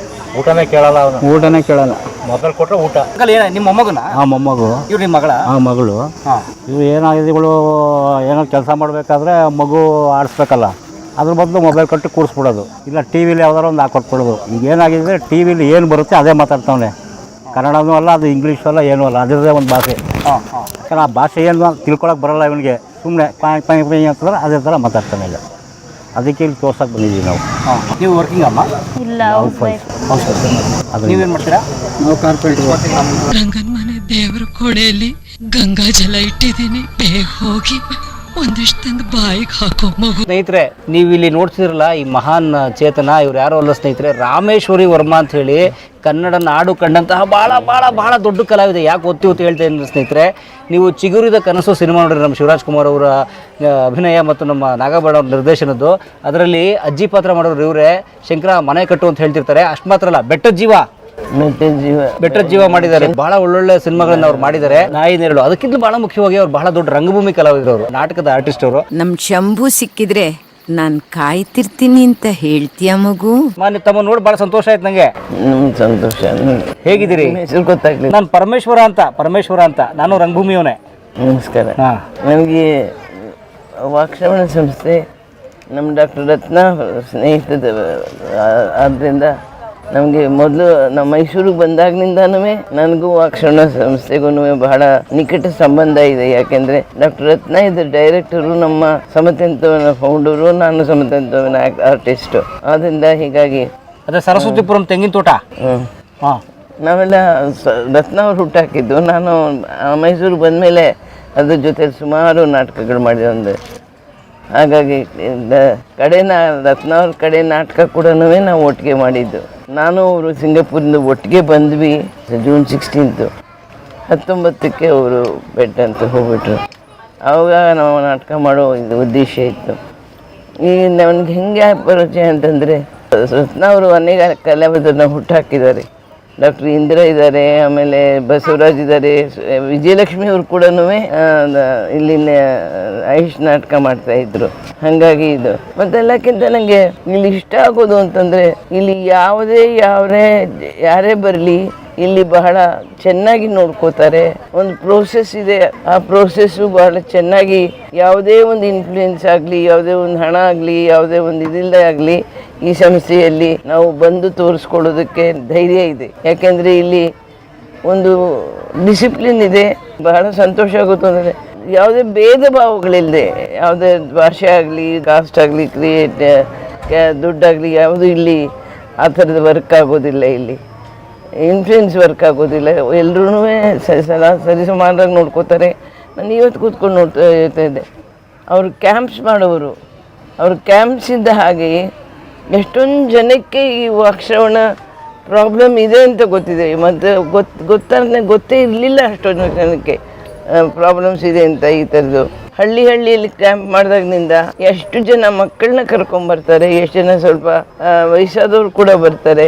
ಊಟನೇ ಕೇಳಲ್ಲ. ಊಟನೇ ಕೇಳಲ್ಲ. ಮೊಬೈಲ್ ಕೊಟ್ಟರೆ ಊಟ. ನಿಮ್ಮ ಮೊಮ್ಮಗನ? ಆ ಮೊಮ್ಮಗು. ಇವ್ರು ನಿಮ್ಮ ಮಗಳ? ಆ ಮಗಳು. ಇವು ಏನಾಗಿದೆ, ಇವಳು ಏನೋ ಕೆಲಸ ಮಾಡಬೇಕಾದ್ರೆ ಮಗು ಆಡಿಸ್ಬೇಕಲ್ಲ, ಅದ್ರ ಬದಲು ಮೊಬೈಲ್ ಕೊಟ್ಟು ಕೂರಿಸ್ಬಿಡೋದು. ಇಲ್ಲ ಟಿ ವಿಲಿ ಯಾವ್ದಾರು ಒಂದು ಹಾಕೊಟ್ಬಿಡೋದು. ಈಗ ಏನಾಗಿದೆ, ಟಿ ವಿಲಿ ಏನು ಬರುತ್ತೆ ಅದೇ ಮಾತಾಡ್ತಾವನೆ. ಕನ್ನಡನೂ ಅಲ್ಲ, ಅದು ಇಂಗ್ಲೀಷು ಅಲ್ಲ, ಏನೂ ಅಲ್ಲ, ಅದರದೇ ಒಂದು ಭಾಷೆ. ಯಾಕಂದ್ರೆ ಆ ಭಾಷೆ ಏನು ತಿಳ್ಕೊಳಕ್ಕೆ ಬರೋಲ್ಲ ಇವನಿಗೆ. ಸುಮ್ಮನೆ ಪಾಯ್ ಅಂತಂದ್ರೆ ಅದೇ ಥರ ಮಾತಾಡ್ತಾನೆ. ಇಲ್ಲ, ಅದಕ್ಕೆ ಇಲ್ಲಿ ತೋರ್ಸಕ್ಕೆ ಬಂದಿದ್ದೀವಿ ನಾವು. ನೀವು ವರ್ಕಿಂಗ್ ಅಮ್ಮ? ಇಲ್ಲ, ನೀವೇನು ಮಾಡ್ತೀರಾ? ನಾವು ಕಾರ್ಪೆಂಟ್ರು. ರಂಗನ ಮನೆ ದೇವರ ಕೋಣೆಯಲ್ಲಿ ಗಂಗಾ ಜಲ ಇಟ್ಟಿದ್ದೀನಿ, ಬೇಗ ಹೋಗಿ. ಒಂದಿಷ್ಟು ತಂದು ಬಾಯಿಗೆ ಹಾಕೋ ಮಗು. ಸ್ನೇಹಿತರೆ, ನೀವು ಇಲ್ಲಿ ನೋಡ್ತಿದ್ರಲ್ಲ ಈ ಮಹಾನ್ ಚೇತನ, ಇವ್ರು ಯಾರೋ ಅಲ್ಲ ಸ್ನೇಹಿತರೆ, ರಾಮೇಶ್ವರಿ ವರ್ಮಾ ಅಂತ ಹೇಳಿ ಕನ್ನಡ ನಾಡು ಕಂಡಂತಹ ಭಾಳ ಭಾಳ ಭಾಳ ದೊಡ್ಡ ಕಲಾವಿದೆ. ಯಾಕೆ ಒತ್ತಿ ಹೇಳ್ತೇನೆ ಸ್ನೇಹಿತರೆ, ನೀವು ಚಿಗುರಿದ ಕನಸು ಸಿನಿಮಾ ನೋಡಿರಿ, ನಮ್ಮ ಶಿವರಾಜ್ ಕುಮಾರ್ ಅವರ ಅಭಿನಯ ಮತ್ತು ನಮ್ಮ ನಾಗಭರಣ ಅವ್ರ ನಿರ್ದೇಶನದ್ದು. ಅದರಲ್ಲಿ ಅಜ್ಜಿ ಪಾತ್ರ ಮಾಡೋರು ಇವರೇ. ಶಂಕರ ಮನೆ ಕಟ್ಟು ಅಂತ ಹೇಳ್ತಿರ್ತಾರೆ. ಅಷ್ಟು ಮಾತ್ರ ಅಲ್ಲ, ಬೆಟ್ಟದ ಜೀವ ಮಾಡಿದ್ದಾರೆ. ಬಹಳ ಒಳ್ಳೊಳ್ಳೆ ಸಿನಿಮಾಗಳನ್ನ ಅವ್ರು ಮಾಡಿದ್ದಾರೆ. ನಾಯಿ ನೆರಳು, ಅದಕ್ಕಿಂತ ಬಹಳ ಮುಖ್ಯವಾಗಿ ಅವ್ರು ಬಹಳ ದೊಡ್ಡ ರಂಗಭೂಮಿ ಕಲಾವಿದರು, ಅವರು ನಾಟಕದ ಆರ್ಟಿಸ್ಟ್ ಅವರು. ನಮ್ ಶಂಭು ಸಿಕ್ಕಿದ್ರೆ ನಾನ್ ಕಾಯ್ತಿರ್ತೀನಿ ಅಂತ ಹೇಳ್ತೀಯ ಮಗು? ತಮ್ಮ ನೋಡಿ ಬಹಳ ಸಂತೋಷ ಆಯ್ತು ನಂಗೆ. ಸಂತೋಷ. ಹೇಗಿದ್ದೀರಿ? ಗೊತ್ತಾಗ್ಲಿ. ನಾನು ಪರಮೇಶ್ವರ ಅಂತ, ನಾನು ರಂಗಭೂಮಿಯವನೇ. ನಮಸ್ಕಾರ. ನನಗೆ ವಾಕ್ಶ್ರವಣ ಸಂಸ್ಥೆ ನಮ್ಮ ಡಾಕ್ಟರ್ ರತ್ನ ಸ್ನೇಹಿತದ ಆದ್ದರಿಂದ ನಮಗೆ ಮೊದಲು ನಮ್ಮ ಮೈಸೂರಿಗೆ ಬಂದಾಗಿನಿಂದನೂ ನನಗೂ ವಾಕ್ಶ್ರವಣ ಸಂಸ್ಥೆಗೂ ಬಹಳ ನಿಕಟ ಸಂಬಂಧ ಇದೆ. ಯಾಕೆಂದರೆ ಡಾಕ್ಟರ್ ರತ್ನ ಇದ್ದ ಡೈರೆಕ್ಟರು, ನಮ್ಮ ಸಮತಂತ್ರವನ ಫೌಂಡರು, ನಾನು ಸಮತಂತ್ರವನ ಆರ್ಟಿಸ್ಟು. ಆದ್ದರಿಂದ ಹೀಗಾಗಿ ಅದೇ ಸರಸ್ವತಿಪುರಂ ತೆಂಗಿನ ತೋಟ. ನಾವೆಲ್ಲ ರತ್ನ ಅವ್ರು ಹುಟ್ಟಾಕಿದ್ದು. ನಾನು ಮೈಸೂರಿಗೆ ಬಂದಮೇಲೆ ಅದ್ರ ಜೊತೆ ಸುಮಾರು ನಾಟಕಗಳು ಮಾಡಿದೆ. ಒಂದು ಹಾಗಾಗಿ ರತ್ನ ಅವ್ರ ಕಡೆ ನಾಟಕ ಕೂಡ ನಾವು ಒಟ್ಟಿಗೆ ಮಾಡಿದ್ದು. ನಾನು ಅವರು ಸಿಂಗಾಪುರಿಂದ ಒಟ್ಟಿಗೆ ಬಂದ್ವಿ. ಜೂನ್ 16 19ಕ್ಕೆ ಅವರು ಬೆಟ್ಟ ಅಂತ ಹೋಗ್ಬಿಟ್ರು. ಆವಾಗ ನಾವು ನಾಟಕ ಮಾಡೋ ಇದು ಉದ್ದೇಶ ಇತ್ತು. ಈಗ ನನಗೆ ಹೆಂಗೆ ಪರಿಚಯ ಅಂತಂದರೆ, ರತ್ನ ಅವರು ಅನೇಕ ಕಲಾವಿದರನ್ನ ಹುಟ್ಟಾಕಿದ್ದಾರೆ. ಡಾಕ್ಟರ್ ಇಂದಿರಾ ಇದ್ದಾರೆ, ಆಮೇಲೆ ಬಸವರಾಜ್ ಇದ್ದಾರೆ, ವಿಜಯಲಕ್ಷ್ಮಿ ಅವರು ಕೂಡ ಇಲ್ಲಿನ ಆಯುಷ್ ನಾಟಕ ಮಾಡ್ತಾಯಿದ್ರು. ಹಾಗಾಗಿ ಇದು ಮತ್ತೆಲ್ಲಕ್ಕಿಂತ ನನಗೆ ಇಲ್ಲಿ ಇಷ್ಟ ಆಗೋದು ಅಂತಂದರೆ, ಇಲ್ಲಿ ಯಾರೇ ಬರಲಿ ಇಲ್ಲಿ ಬಹಳ ಚೆನ್ನಾಗಿ ನೋಡ್ಕೋತಾರೆ. ಒಂದು ಪ್ರೋಸೆಸ್ ಇದೆ, ಆ ಪ್ರೋಸೆಸ್ಸು ಬಹಳ ಚೆನ್ನಾಗಿ, ಯಾವುದೇ ಒಂದು ಇನ್ಫ್ಲೂಯೆನ್ಸ್ ಆಗಲಿ, ಯಾವುದೇ ಒಂದು ಹಣ ಆಗಲಿ, ಯಾವುದೇ ಒಂದು ಇದಿಲ್ಲದೆ ಆಗಲಿ, ಈ ಸಂಸ್ಥೆಯಲ್ಲಿ ನಾವು ಬಂದು ತೋರಿಸ್ಕೊಳ್ಳೋದಕ್ಕೆ ಧೈರ್ಯ ಇದೆ. ಯಾಕೆಂದರೆ ಇಲ್ಲಿ ಒಂದು ಡಿಸಿಪ್ಲಿನ್ ಇದೆ. ಬಹಳ ಸಂತೋಷ ಆಗುತ್ತೆ ಅಂದರೆ ಯಾವುದೇ ಭೇದ ಭಾವಗಳಿಲ್ಲದೆ, ಯಾವುದೇ ಭಾಷೆ ಆಗಲಿ, ಕಾಸ್ಟ್ ಆಗಲಿ, ದುಡ್ಡಾಗಲಿ ಯಾವುದು ಇಲ್ಲಿ ಆ ಥರದ ವರ್ಕ್ ಆಗೋದಿಲ್ಲ. ಇಲ್ಲಿ ಇನ್ಫ್ಲೂಯೆನ್ಸ್ ವರ್ಕ್ ಆಗೋದಿಲ್ಲ. ಎಲ್ಲರೂ ಸರಿಸಮಾನವಾಗಿ ನೋಡ್ಕೋತಾರೆ. ನಾನು ಇವತ್ತು ಕೂತ್ಕೊಂಡು ನೋಡ್ತಾ ಇದ್ದೆ, ಅವರು ಕ್ಯಾಂಪ್ಸ್ ಮಾಡೋರು. ಅವ್ರ ಕ್ಯಾಂಪ್ಸ್ ಇದ್ದ ಹಾಗೆ ಎಷ್ಟೊಂದು ಜನಕ್ಕೆ ಈ ವಾಕ್ಶ್ರವಣ ಪ್ರಾಬ್ಲಮ್ ಇದೆ ಅಂತ ಗೊತ್ತಿದೆ. ಮತ್ತು ಗೊತ್ತೇ ಇರಲಿಲ್ಲ ಅಷ್ಟೊಂದು ಜನಕ್ಕೆ ಪ್ರಾಬ್ಲಮ್ಸ್ ಇದೆ ಅಂತ. ಈ ಥರದ್ದು ಹಳ್ಳಿಯಲ್ಲಿ ಕ್ಯಾಂಪ್ ಮಾಡಿದಾಗಿನಿಂದ ಎಷ್ಟು ಜನ ಮಕ್ಕಳನ್ನ ಕರ್ಕೊಂಬರ್ತಾರೆ, ಎಷ್ಟು ಜನ ಸ್ವಲ್ಪ ವಯಸ್ಸಾದವ್ರು ಕೂಡ ಬರ್ತಾರೆ.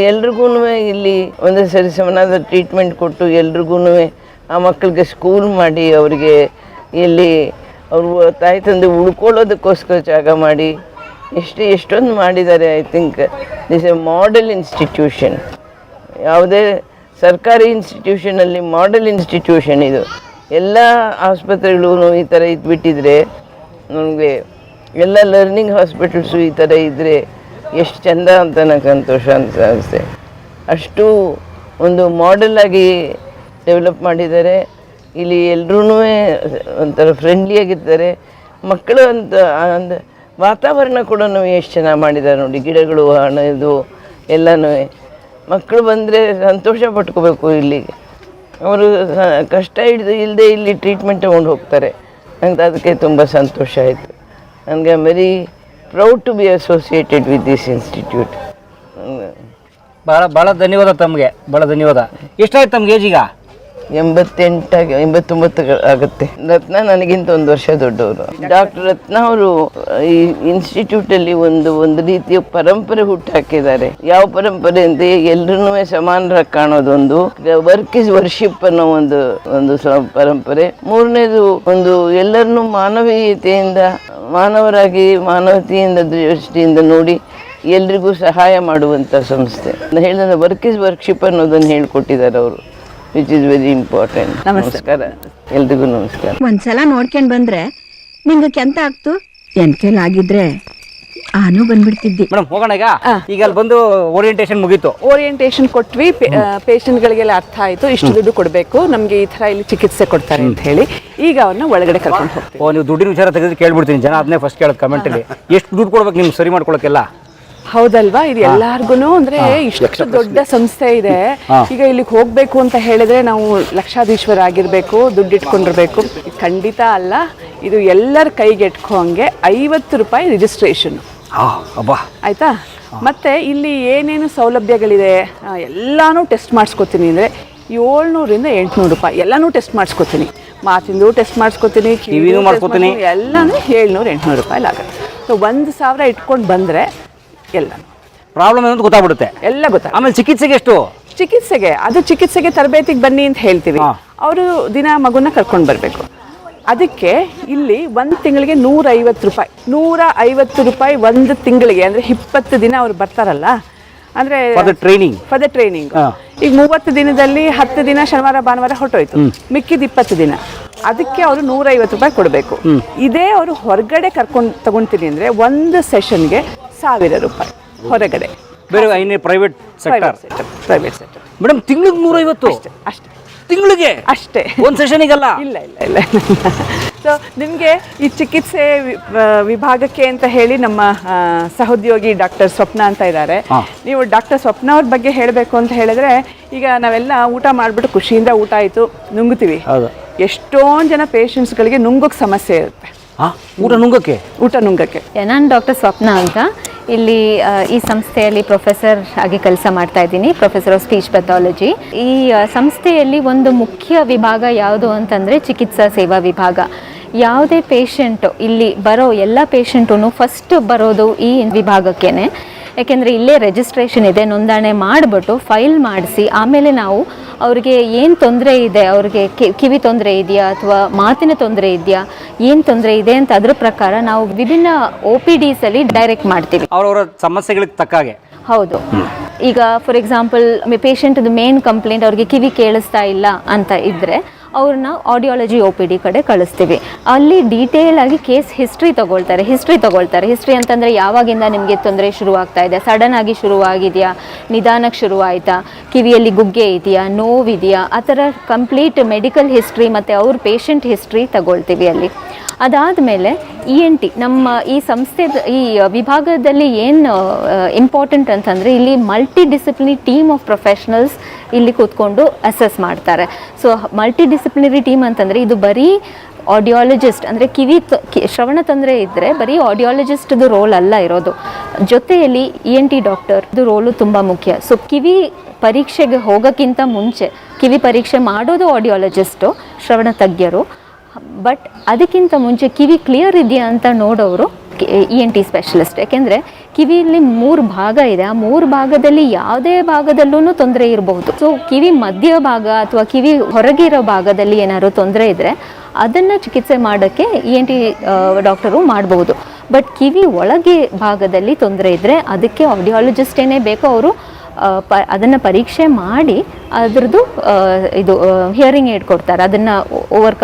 ಎಲ್ರಿಗೂ ಇಲ್ಲಿ ಒಂದು ಸರಿಸಮನಾದ ಟ್ರೀಟ್ಮೆಂಟ್ ಕೊಟ್ಟು ಎಲ್ರಿಗೂ ಆ ಮಕ್ಕಳಿಗೆ ಸ್ಕೂಲ್ ಮಾಡಿ, ಅವರಿಗೆ ಇಲ್ಲಿ ಅವರು ತಾಯಿ ತಂದೆ ಉಳ್ಕೊಳ್ಳೋದಕ್ಕೋಸ್ಕರ ಜಾಗ ಮಾಡಿ ಎಷ್ಟೊಂದು ಮಾಡಿದ್ದಾರೆ. I think this A model institution. ಯಾವುದೇ ಸರ್ಕಾರಿ ಇನ್ಸ್ಟಿಟ್ಯೂಷನಲ್ಲಿ ಮಾಡೆಲ್ ಇನ್ಸ್ಟಿಟ್ಯೂಷನ್ ಇದು. ಎಲ್ಲ ಆಸ್ಪತ್ರೆಗಳು ಈ ಥರ ಇದ್ಬಿಟ್ಟಿದ್ರೆ, ನನಗೆ ಎಲ್ಲ ಲರ್ನಿಂಗ್ ಹಾಸ್ಪಿಟಲ್ಸು ಈ ಥರ ಇದ್ದರೆ ಎಷ್ಟು ಚೆಂದ ಅಂತ ನನಗೆ ಸಂತೋಷ ಅನಿಸುತ್ತೆ. ಅಷ್ಟು ಒಂದು ಮಾಡೆಲಾಗಿ ಡೆವಲಪ್ ಮಾಡಿದ್ದಾರೆ. ಇಲ್ಲಿ ಎಲ್ಲರೂ ಒಂಥರ ಫ್ರೆಂಡ್ಲಿಯಾಗಿರ್ತಾರೆ. ಮಕ್ಕಳು ಅಂತ ವಾತಾವರಣ ಕೂಡ ಎಷ್ಟು ಚೆನ್ನಾಗಿ ಮಾಡಿದ್ದಾರೆ ನೋಡಿ. ಗಿಡಗಳು, ಇದು ಎಲ್ಲನೂ ಮಕ್ಕಳು ಬಂದರೆ ಸಂತೋಷ ಪಟ್ಕೋಬೇಕು. ಇಲ್ಲಿಗೆ ಅವರು ಕಷ್ಟ ಇಲ್ಲದೆ ಇಲ್ಲಿ ಟ್ರೀಟ್ಮೆಂಟ್ ತೊಗೊಂಡು ಹೋಗ್ತಾರೆ ಅಂತ. ಅದಕ್ಕೆ ತುಂಬ ಸಂತೋಷ ಆಯಿತು ನನಗೆ. I am very proud to be associated with this institute. ಭಾಳ ಧನ್ಯವಾದ ತಮಗೆ, ಭಾಳ ಧನ್ಯವಾದ. ಎಷ್ಟಾಯ್ತು ತಮ್ಗೆ ಏಜ್? ಈಗ 89 ಆಗುತ್ತೆ. ರತ್ನ ನನಗಿಂತ 1 ವರ್ಷ ದೊಡ್ಡವರು. ಡಾಕ್ಟರ್ ರತ್ನ ಅವರು ಈ ಇನ್ಸ್ಟಿಟ್ಯೂಟಲ್ಲಿ ಒಂದು ರೀತಿಯ ಪರಂಪರೆ ಹುಟ್ಟಾಕಿದ್ದಾರೆ. ಯಾವ ಪರಂಪರೆ ಅಂತ, ಎಲ್ಲರೂ ಸಮಾನರಾಗಿ ಕಾಣೋದೊಂದು, ವರ್ಕ್ ಇಸ್ ವರ್ಷಿಪ್ ಅನ್ನೋ ಒಂದು ಪರಂಪರೆ. ಮೂರನೇದು ಒಂದು ಎಲ್ಲರನ್ನೂ ಮಾನವೀಯತೆಯಿಂದ, ಮಾನವತೆಯಿಂದ ದೃಷ್ಟಿಯಿಂದ ನೋಡಿ ಎಲ್ರಿಗೂ ಸಹಾಯ ಮಾಡುವಂಥ ಸಂಸ್ಥೆ. ಹೇಳಿದ ವರ್ಕ್ ಇಸ್ ವರ್ಕ್ಶಿಪ್ ಅನ್ನೋದನ್ನು ಹೇಳ್ಕೊಟ್ಟಿದ್ದಾರೆ ಅವರು, ವಿಚ್ ಇಸ್ ವೆರಿ ಇಂಪಾರ್ಟೆಂಟ್. ನಮಸ್ಕಾರ ಎಲ್ರಿಗೂ ನಮಸ್ಕಾರ. ಒಂದ್ಸಲ ನೋಡ್ಕೊಂಡ್ ಬಂದ್ರೆ ನಿಂಗೆ ಕೆಂತ ಆಗ್ತು, ಎನ್ಕೆಲ್ ಆಗಿದ್ರೆ ಆನು ಬಂದ್ಬಿಡ್ತಿದ್ದಿ. ಮೇಡಮ್ ಹೋಗೋಣ ಈಗ ಅಲ್ಲಿ ಬಂದು ಓರಿಯೆಂಟೇಷನ್ ಮುಗೀತು. ಓರಿಯೆಂಟೇಷನ್ ಕೊಟ್ವಿ. ಪೇಷಂಟ್ಗಳಿಗೆಲ್ಲ ಅರ್ಥ ಆಯಿತು, ಇಷ್ಟು ದುಡ್ಡು ಕೊಡಬೇಕು, ನಮಗೆ ಈ ಥರ ಇಲ್ಲಿ ಚಿಕಿತ್ಸೆ ಕೊಡ್ತಾರೆ ಅಂತ ಹೇಳಿ ಈಗ ಅವ್ರನ್ನ ಒಳಗಡೆ ಕರ್ಕೊಂಡು ಹೋಗ್ತೀವಿ. ನೀವು ದುಡ್ಡಿನ ವಿಚಾರ ತೆಗೆದು ಕೇಳ್ಬಿಡ್ತೀನಿ. ಜನ ಅದನ್ನೇ ಫಸ್ಟ್ ಕೇಳೋದು ಕಮೆಂಟಲ್ಲಿ. ಎಷ್ಟು ದುಡ್ಡು ಕೊಡ್ಬೇಕು ನಿಮ್ಗೆ ಸರಿ ಮಾಡ್ಕೊಳಕ್ಕೆಲ್ಲ? ಹೌದಲ್ವಾ, ಇದು ಎಲ್ಲಾರ್ಗುನು ಅಂದ್ರೆ ಇಷ್ಟು ದೊಡ್ಡ ಸಂಸ್ಥೆ ಇದೆ. ಈಗ ಇಲ್ಲಿಗೆ ಹೋಗ್ಬೇಕು ಅಂತ ಹೇಳಿದ್ರೆ ನಾವು ಲಕ್ಷಾಧೀಶ್ವರ ಆಗಿರ್ಬೇಕು, ದುಡ್ಡು ಇಟ್ಕೊಂಡಿರ್ಬೇಕು. ಖಂಡಿತ ಅಲ್ಲ, ಇದು ಎಲ್ಲರ ಕೈಗೆಟ್ಕೋಂಗೆ 50 ರೂಪಾಯಿ ರಿಜಿಸ್ಟ್ರೇಷನ್. ಆಯ್ತಾ? ಮತ್ತೆ ಇಲ್ಲಿ ಏನೇನು ಸೌಲಭ್ಯಗಳಿದೆ ಎಲ್ಲಾನು ಟೆಸ್ಟ್ ಮಾಡಿಸ್ಕೊತೀನಿ ಅಂದರೆ 700 ಇಂದ 800 ರೂಪಾಯಿ ಎಲ್ಲಾನು ಟೆಸ್ಟ್ ಮಾಡಿಸ್ಕೊತೀನಿ. ಮಾತಿಂದು ಟೆಸ್ಟ್ ಮಾಡಿಸ್ಕೊತೀನಿ, ಕಿವಿನೂ ಮಾಡ್ಕೊತೀನಿ, ಎಲ್ಲಾನು 700-800 ರೂಪಾಯಿ ಆಗುತ್ತೆ. ಸೊ 1,000 ಇಟ್ಕೊಂಡು ಬಂದರೆ ಎಲ್ಲ ಪ್ರಾಬ್ಲಮ್ ಏನಂತ ಗೊತ್ತಾಗ್ಬಿಡುತ್ತೆ, ಎಲ್ಲ ಗೊತ್ತಾಗುತ್ತೆ. ಆಮೇಲೆ ಚಿಕಿತ್ಸೆಗೆ ಎಷ್ಟು? ಚಿಕಿತ್ಸೆಗೆ ತರಬೇತಿಗೆ ಬನ್ನಿ ಅಂತ ಹೇಳ್ತೀವಿ. ಅವರು ದಿನ ಮಗುನ ಕರ್ಕೊಂಡು ಬರಬೇಕು. ಅದಕ್ಕೆ ಇಲ್ಲಿ 1 ತಿಂಗಳಿಗೆ 150 ರೂಪಾಯಿ 150 ರೂಪಾಯಿ 1 ತಿಂಗಳಿಗೆ. ಅಂದರೆ 20 ದಿನ ಅವ್ರು ಬರ್ತಾರಲ್ಲ, ಅಂದರೆ ಫಾರ್ ದ ಟ್ರೈನಿಂಗ್. ಈಗ 30 ದಿನದಲ್ಲಿ 10 ದಿನ ಶನಿವಾರ ಭಾನುವಾರ ಹೊರಟೋಯ್ತು, ಮಿಕ್ಕಿದ 20 ದಿನ ಅದಕ್ಕೆ ಅವರು 150 ರೂಪಾಯಿ ಕೊಡಬೇಕು. ಇದೇ ಅವರು ಹೊರಗಡೆ ತಗೊಳ್ತೀನಿ ಅಂದರೆ 1 ಸೆಷನ್ಗೆ 1000 ರೂಪಾಯಿ ಹೊರಗಡೆ. ಬೇರೆ ಪ್ರೈವೇಟ್ ಸೆಕ್ಟರ್ ಮೇಡಮ್, ತಿಂಗಳಿಗೆ 150 ಅಷ್ಟೇ ತಿಂಗಳಿಗೆ ಅಷ್ಟೇ, ಒಂದು ಸೆಷನಿಗಲ್ಲ? ಇಲ್ಲ. ಸೊ ನಿಮಗೆ ಈ ಚಿಕಿತ್ಸೆ ವಿಭಾಗಕ್ಕೆ ಅಂತ ಹೇಳಿ ನಮ್ಮ ಸಹೋದ್ಯೋಗಿ ಡಾಕ್ಟರ್ ಸ್ವಪ್ನ ಅಂತ ಇದ್ದಾರೆ. ನೀವು ಡಾಕ್ಟರ್ ಸ್ವಪ್ನ ಅವ್ರ ಬಗ್ಗೆ ಹೇಳಬೇಕು ಅಂತ ಹೇಳಿದ್ರೆ, ಈಗ ನಾವೆಲ್ಲ ಊಟ ಮಾಡಿಬಿಟ್ಟು ಖುಷಿಯಿಂದ ಊಟ ಆಯಿತು ನುಂಗ್ತೀವಿ. ಎಷ್ಟೊಂದು ಜನ ಪೇಷಂಟ್ಸ್ಗಳಿಗೆ ನುಂಗೋಕ್ಕೆ ಸಮಸ್ಯೆ ಇರುತ್ತೆ. ಊಟ ನುಂಗಕ್ಕೆ ನಾನು ಡಾಕ್ಟರ್ ಸ್ವಪ್ನ ಅಂತ ಇಲ್ಲಿ ಈ ಸಂಸ್ಥೆಯಲ್ಲಿ ಪ್ರೊಫೆಸರ್ ಆಗಿ ಕೆಲಸ ಮಾಡ್ತಾ ಇದ್ದೀನಿ, ಪ್ರೊಫೆಸರ್ ಆಫ್ ಸ್ಪೀಚ್ ಪೆಥಾಲಜಿ. ಈ ಸಂಸ್ಥೆಯಲ್ಲಿ ಒಂದು ಮುಖ್ಯ ವಿಭಾಗ ಯಾವುದು ಅಂತಂದರೆ ಚಿಕಿತ್ಸಾ ಸೇವಾ ವಿಭಾಗ. ಯಾವುದೇ ಪೇಷಂಟು ಇಲ್ಲಿ ಬರೋ ಎಲ್ಲ ಪೇಷಂಟೂ ಫಸ್ಟ್ ಬರೋದು ಈ ವಿಭಾಗಕ್ಕೇ. ಯಾಕೆಂದರೆ ಇಲ್ಲೇ ರಿಜಿಸ್ಟ್ರೇಷನ್ ಇದೆ, ನೋಂದಣಿ ಮಾಡಿಬಿಟ್ಟು ಫೈಲ್ ಮಾಡಿಸಿ ಆಮೇಲೆ ನಾವು ಅವ್ರಿಗೆ ಏನು ತೊಂದರೆ ಇದೆ, ಅವ್ರಿಗೆ ಕಿವಿ ತೊಂದರೆ ಇದೆಯಾ ಅಥವಾ ಮಾತಿನ ತೊಂದರೆ ಇದೆಯಾ, ಏನು ತೊಂದರೆ ಇದೆ ಅಂತ ಅದ್ರ ಪ್ರಕಾರ ನಾವು ವಿಭಿನ್ನ OPDsಲ್ಲಿ ಡೈರೆಕ್ಟ್ ಮಾಡ್ತೀವಿ ಅವರವರ ಸಮಸ್ಯೆಗಳಿಗೆ ತಕ್ಕ ಹಾಗೆ. ಹೌದು. ಈಗ ಫಾರ್ ಎಕ್ಸಾಂಪಲ್ ಪೇಷಂಟ್ದು ಮೇನ್ ಕಂಪ್ಲೇಂಟ್ ಅವ್ರಿಗೆ ಕಿವಿ ಕೇಳಿಸ್ತಾ ಇಲ್ಲ ಅಂತ ಇದ್ದರೆ ಅವ್ರನ್ನ ಆಡಿಯಾಲಜಿ OPD ಕಡೆ ಕಳಿಸ್ತೀವಿ. ಅಲ್ಲಿ ಡೀಟೇಲ್ ಆಗಿ ಕೇಸ್ ಹಿಸ್ಟ್ರಿ ತಗೊಳ್ತಾರೆ. ಹಿಸ್ಟ್ರಿ ಅಂತಂದರೆ ಯಾವಾಗಿಂದ ನಿಮಗೆ ತೊಂದರೆ ಶುರುವಾಗ್ತಾ ಇದೆ, ಸಡನ್ ಆಗಿ ಶುರುವಾಗಿದೆಯಾ, ನಿಧಾನಕ್ಕೆ ಶುರುವಾಯಿತಾ, ಕಿವಿಯಲ್ಲಿ ಗುಗ್ಗೆ ಇದೆಯಾ, ನೋವಿದೆಯಾ, ಆ ಥರ ಕಂಪ್ಲೀಟ್ ಮೆಡಿಕಲ್ ಹಿಸ್ಟ್ರಿ ಮತ್ತು ಅವ್ರ ಪೇಷಂಟ್ ಹಿಸ್ಟ್ರಿ ತಗೊಳ್ತೀವಿ ಅಲ್ಲಿ. ಅದಾದಮೇಲೆ ENT ನಮ್ಮ ಈ ಸಂಸ್ಥೆ ಈ ವಿಭಾಗದಲ್ಲಿ ಏನು ಇಂಪಾರ್ಟೆಂಟ್ ಅಂತಂದರೆ ಇಲ್ಲಿ multi disciplinary team of professionals ಇಲ್ಲಿ ಕೂತ್ಕೊಂಡು ಅಸೆಸ್ ಮಾಡ್ತಾರೆ. ಸೊ ಮಲ್ಟಿ ಡಿಸಿಪ್ಲಿನರಿ ಟೀಮ್ ಅಂತಂದರೆ ಇದು ಬರೀ ಆಡಿಯಾಲಜಿಸ್ಟ್ ಅಂದರೆ ಶ್ರವಣ ತೊಂದರೆ ಇದ್ದರೆ ಬರೀ ಆಡಿಯಾಲಜಿಸ್ಟ್ದು ರೋಲ್ ಅಲ್ಲ ಇರೋದು, ಜೊತೆಯಲ್ಲಿ ENT ಡಾಕ್ಟರ್ದು ರೋಲು ತುಂಬ ಮುಖ್ಯ. ಸೊ ಕಿವಿ ಪರೀಕ್ಷೆಗೆ ಹೋಗೋಕ್ಕಿಂತ ಮುಂಚೆ ಕಿವಿ ಪರೀಕ್ಷೆ ಮಾಡೋದು ಆಡಿಯಾಲಜಿಸ್ಟು, ಶ್ರವಣ ತಜ್ಞರು. ಬಟ್ ಅದಕ್ಕಿಂತ ಮುಂಚೆ ಕಿವಿ ಕ್ಲಿಯರ್ ಇದೆಯಾ ಅಂತ ನೋಡೋರು ENT ಸ್ಪೆಷಲಿಸ್ಟ್. ಯಾಕೆಂದರೆ ಕಿವಿಯಲ್ಲಿ 3 ಭಾಗ ಇದೆ, ಆ 3 ಭಾಗದಲ್ಲಿ ಯಾವುದೇ ಭಾಗದಲ್ಲೂ ತೊಂದರೆ ಇರಬಹುದು. ಸೊ ಕಿವಿ ಮಧ್ಯ ಭಾಗ ಅಥವಾ ಕಿವಿ ಹೊರಗಿರೋ ಭಾಗದಲ್ಲಿ ಏನಾದ್ರು ತೊಂದರೆ ಇದ್ದರೆ ಅದನ್ನು ಚಿಕಿತ್ಸೆ ಮಾಡೋಕ್ಕೆ ENT ಡಾಕ್ಟರು ಮಾಡಬಹುದು. ಬಟ್ ಕಿವಿ ಒಳಗೆ ಭಾಗದಲ್ಲಿ ತೊಂದರೆ ಇದ್ದರೆ ಅದಕ್ಕೆ ಆಡಿಯಾಲಜಿಸ್ಟೇನೇ ಬೇಕು. ಅವರು ಅದನ್ನು ಪರೀಕ್ಷೆ ಮಾಡಿ ಅದರದ್ದು ಇದು ಹಿಯರಿಂಗ್ ಏಡ್ ಕೊಡ್ತಾರೆ. ಅದನ್ನು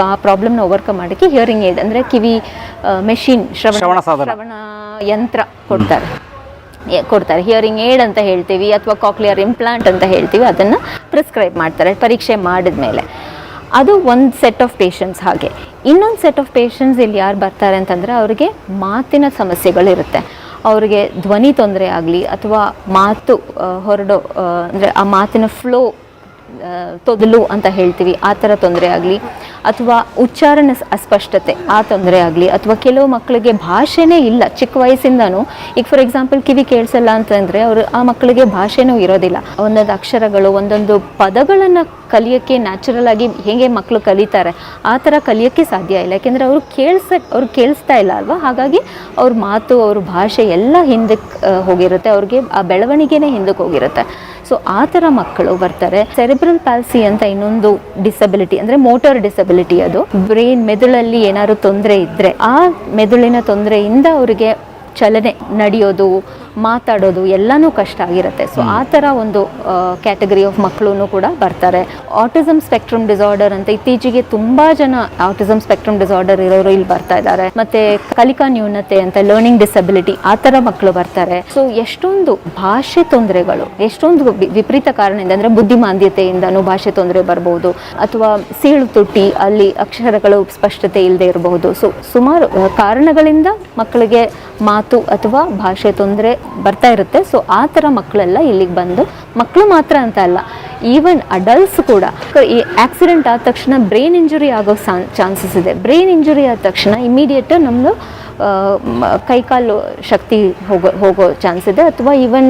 ಆ ಪ್ರಾಬ್ಲಮ್ನ ಓವರ್ಕಮ್ ಮಾಡೋಕ್ಕೆ ಹಿಯರಿಂಗ್ ಏಡ್ ಅಂದರೆ ಕಿವಿ ಮೆಷಿನ್, ಶ್ರವಣ ಯಂತ್ರ ಕೊಡ್ತಾರೆ. ಹಿಯರಿಂಗ್ ಏಡ್ ಅಂತ ಹೇಳ್ತೀವಿ ಅಥವಾ ಕಾಕ್ಲಿಯರ್ ಇಂಪ್ಲಾಂಟ್ ಅಂತ ಹೇಳ್ತೀವಿ. ಅದನ್ನು ಪ್ರಿಸ್ಕ್ರೈಬ್ ಮಾಡ್ತಾರೆ ಪರೀಕ್ಷೆ ಮಾಡಿದ ಮೇಲೆ. ಅದು ಒಂದು ಸೆಟ್ ಆಫ್ ಪೇಷಂಟ್ಸ್. ಹಾಗೆ ಇನ್ನೊಂದು ಸೆಟ್ ಆಫ್ ಪೇಷಂಟ್ಸ್ ಇಲ್ಲಿ ಯಾರು ಬರ್ತಾರೆ ಅಂತಂದರೆ ಅವರಿಗೆ ಮಾತಿನ ಸಮಸ್ಯೆಗಳಿರುತ್ತೆ. ಅವರಿಗೆ ಧ್ವನಿ ತೊಂದರೆ ಆಗಲಿ ಅಥವಾ ಮಾತು ಹೊರಡೋ ಅಂದರೆ ಆ ಮಾತಿನ ಫ್ಲೋ ತೊದಲು ಅಂತ ಹೇಳ್ತೀವಿ, ಆ ಥರ ತೊಂದರೆ ಆಗಲಿ, ಅಥವಾ ಉಚ್ಚಾರಣೆ ಅಸ್ಪಷ್ಟತೆ ಆ ತೊಂದರೆ ಆಗಲಿ, ಅಥವಾ ಕೆಲವು ಮಕ್ಕಳಿಗೆ ಭಾಷೆನೇ ಇಲ್ಲ ಚಿಕ್ಕ ವಯಸ್ಸಿಂದನೂ. ಈಗ ಫಾರ್ ಎಕ್ಸಾಂಪಲ್ ಕಿವಿ ಕೇಳಿಸಲ್ಲ ಅಂತಂದರೆ ಆ ಮಕ್ಕಳಿಗೆ ಭಾಷೆನೂ ಇರೋದಿಲ್ಲ. ಒಂದೊಂದು ಅಕ್ಷರಗಳು, ಒಂದೊಂದು ಪದಗಳನ್ನು ಕಲಿಯೋಕ್ಕೆ ನ್ಯಾಚುರಲ್ ಆಗಿ ಹೇಗೆ ಮಕ್ಕಳು ಕಲಿತಾರೆ ಆ ಥರ ಕಲಿಯೋಕ್ಕೆ ಸಾಧ್ಯ ಇಲ್ಲ. ಯಾಕೆಂದರೆ ಅವ್ರು ಕೇಳಿಸ್ತಾ ಇಲ್ಲ ಅಲ್ವಾ, ಹಾಗಾಗಿ ಅವ್ರ ಮಾತು, ಅವ್ರ ಭಾಷೆ ಎಲ್ಲ ಹಿಂದಕ್ಕೆ ಹೋಗಿರುತ್ತೆ, ಅವ್ರಿಗೆ ಆ ಬೆಳವಣಿಗೆನೇ ಹಿಂದಕ್ಕೆ ಹೋಗಿರುತ್ತೆ. ಸೊ ಆ ಥರ ಮಕ್ಕಳು ಬರ್ತಾರೆ. ಸೆರೆಬ್ರಲ್ ಪಾಲ್ಸಿ ಅಂತ ಇನ್ನೊಂದು ಡಿಸಬಿಲಿಟಿ, ಅಂದರೆ ಮೋಟರ್ ಡಿಸಬಿಲಿಟಿ. ಅದು ಬ್ರೈನ್, ಮೆದುಳಲ್ಲಿ ಏನಾದ್ರು ತೊಂದರೆ ಇದ್ದರೆ ಆ ಮೆದುಳಿನ ತೊಂದರೆಯಿಂದ ಅವರಿಗೆ ಚಲನೆ, ನಡೆಯೋದು, ಮಾತಾಡೋದು ಎಲ್ಲನೂ ಕಷ್ಟ ಆಗಿರುತ್ತೆ. ಸೊ ಆ ಥರ ಒಂದು ಕ್ಯಾಟಗರಿ ಆಫ್ ಮಕ್ಕಳು ಕೂಡ ಬರ್ತಾರೆ. ಆಟಿಸಮ್ ಸ್ಪೆಕ್ಟ್ರಮ್ ಡಿಸಾರ್ಡರ್ ಅಂತ ಇತ್ತೀಚೆಗೆ ತುಂಬ ಜನ ಆಟಿಸಮ್ ಸ್ಪೆಕ್ಟ್ರಮ್ ಡಿಸಾರ್ಡರ್ ಇರೋರು ಇಲ್ಲಿ ಬರ್ತಾ ಇದ್ದಾರೆ. ಮತ್ತು ಕಲಿಕಾ ನ್ಯೂನತೆ ಅಂತ, ಲರ್ನಿಂಗ್ ಡಿಸಬಿಲಿಟಿ, ಆ ಥರ ಮಕ್ಕಳು ಬರ್ತಾರೆ. ಸೊ ಎಷ್ಟೊಂದು ಭಾಷೆ ತೊಂದರೆಗಳು, ಎಷ್ಟೊಂದು ವಿಪರೀತ ಕಾರಣದಿಂದ, ಅಂದರೆ ಬುದ್ಧಿಮಾಂದ್ಯತೆಯಿಂದನೂ ಭಾಷೆ ತೊಂದರೆ ಬರ್ಬೋದು, ಅಥವಾ ಸೀಳು ತುಟಿ, ಅಲ್ಲಿ ಅಕ್ಷರಗಳು ಸ್ಪಷ್ಟತೆ ಇಲ್ಲದೆ ಇರಬಹುದು. ಸೊ ಸುಮಾರು ಕಾರಣಗಳಿಂದ ಮಕ್ಕಳಿಗೆ ಮಾತು ಅಥವಾ ಭಾಷೆ ತೊಂದರೆ ಬರ್ತಾ ಇರುತ್ತೆ. ಸೊ ಆ ಥರ ಮಕ್ಕಳೆಲ್ಲ ಇಲ್ಲಿಗೆ ಬಂದು, ಮಕ್ಕಳು ಮಾತ್ರ ಅಂತ ಅಲ್ಲ, ಈವನ್ ಅಡಲ್ಟ್ಸ್ ಕೂಡ ಈ ಆಕ್ಸಿಡೆಂಟ್ ಆದ ತಕ್ಷಣ ಬ್ರೈನ್ ಇಂಜುರಿ ಆಗೋ ಚಾನ್ಸಸ್ ಇದೆ. ಬ್ರೈನ್ ಇಂಜುರಿ ಆದ ತಕ್ಷಣ ಇಮಿಡಿಯೇಟ್ ನಮ್ಮದು ಕೈಕಾಲು ಶಕ್ತಿ ಹೋಗೋ ಚಾನ್ಸ್ ಇದೆ, ಅಥವಾ ಈವನ್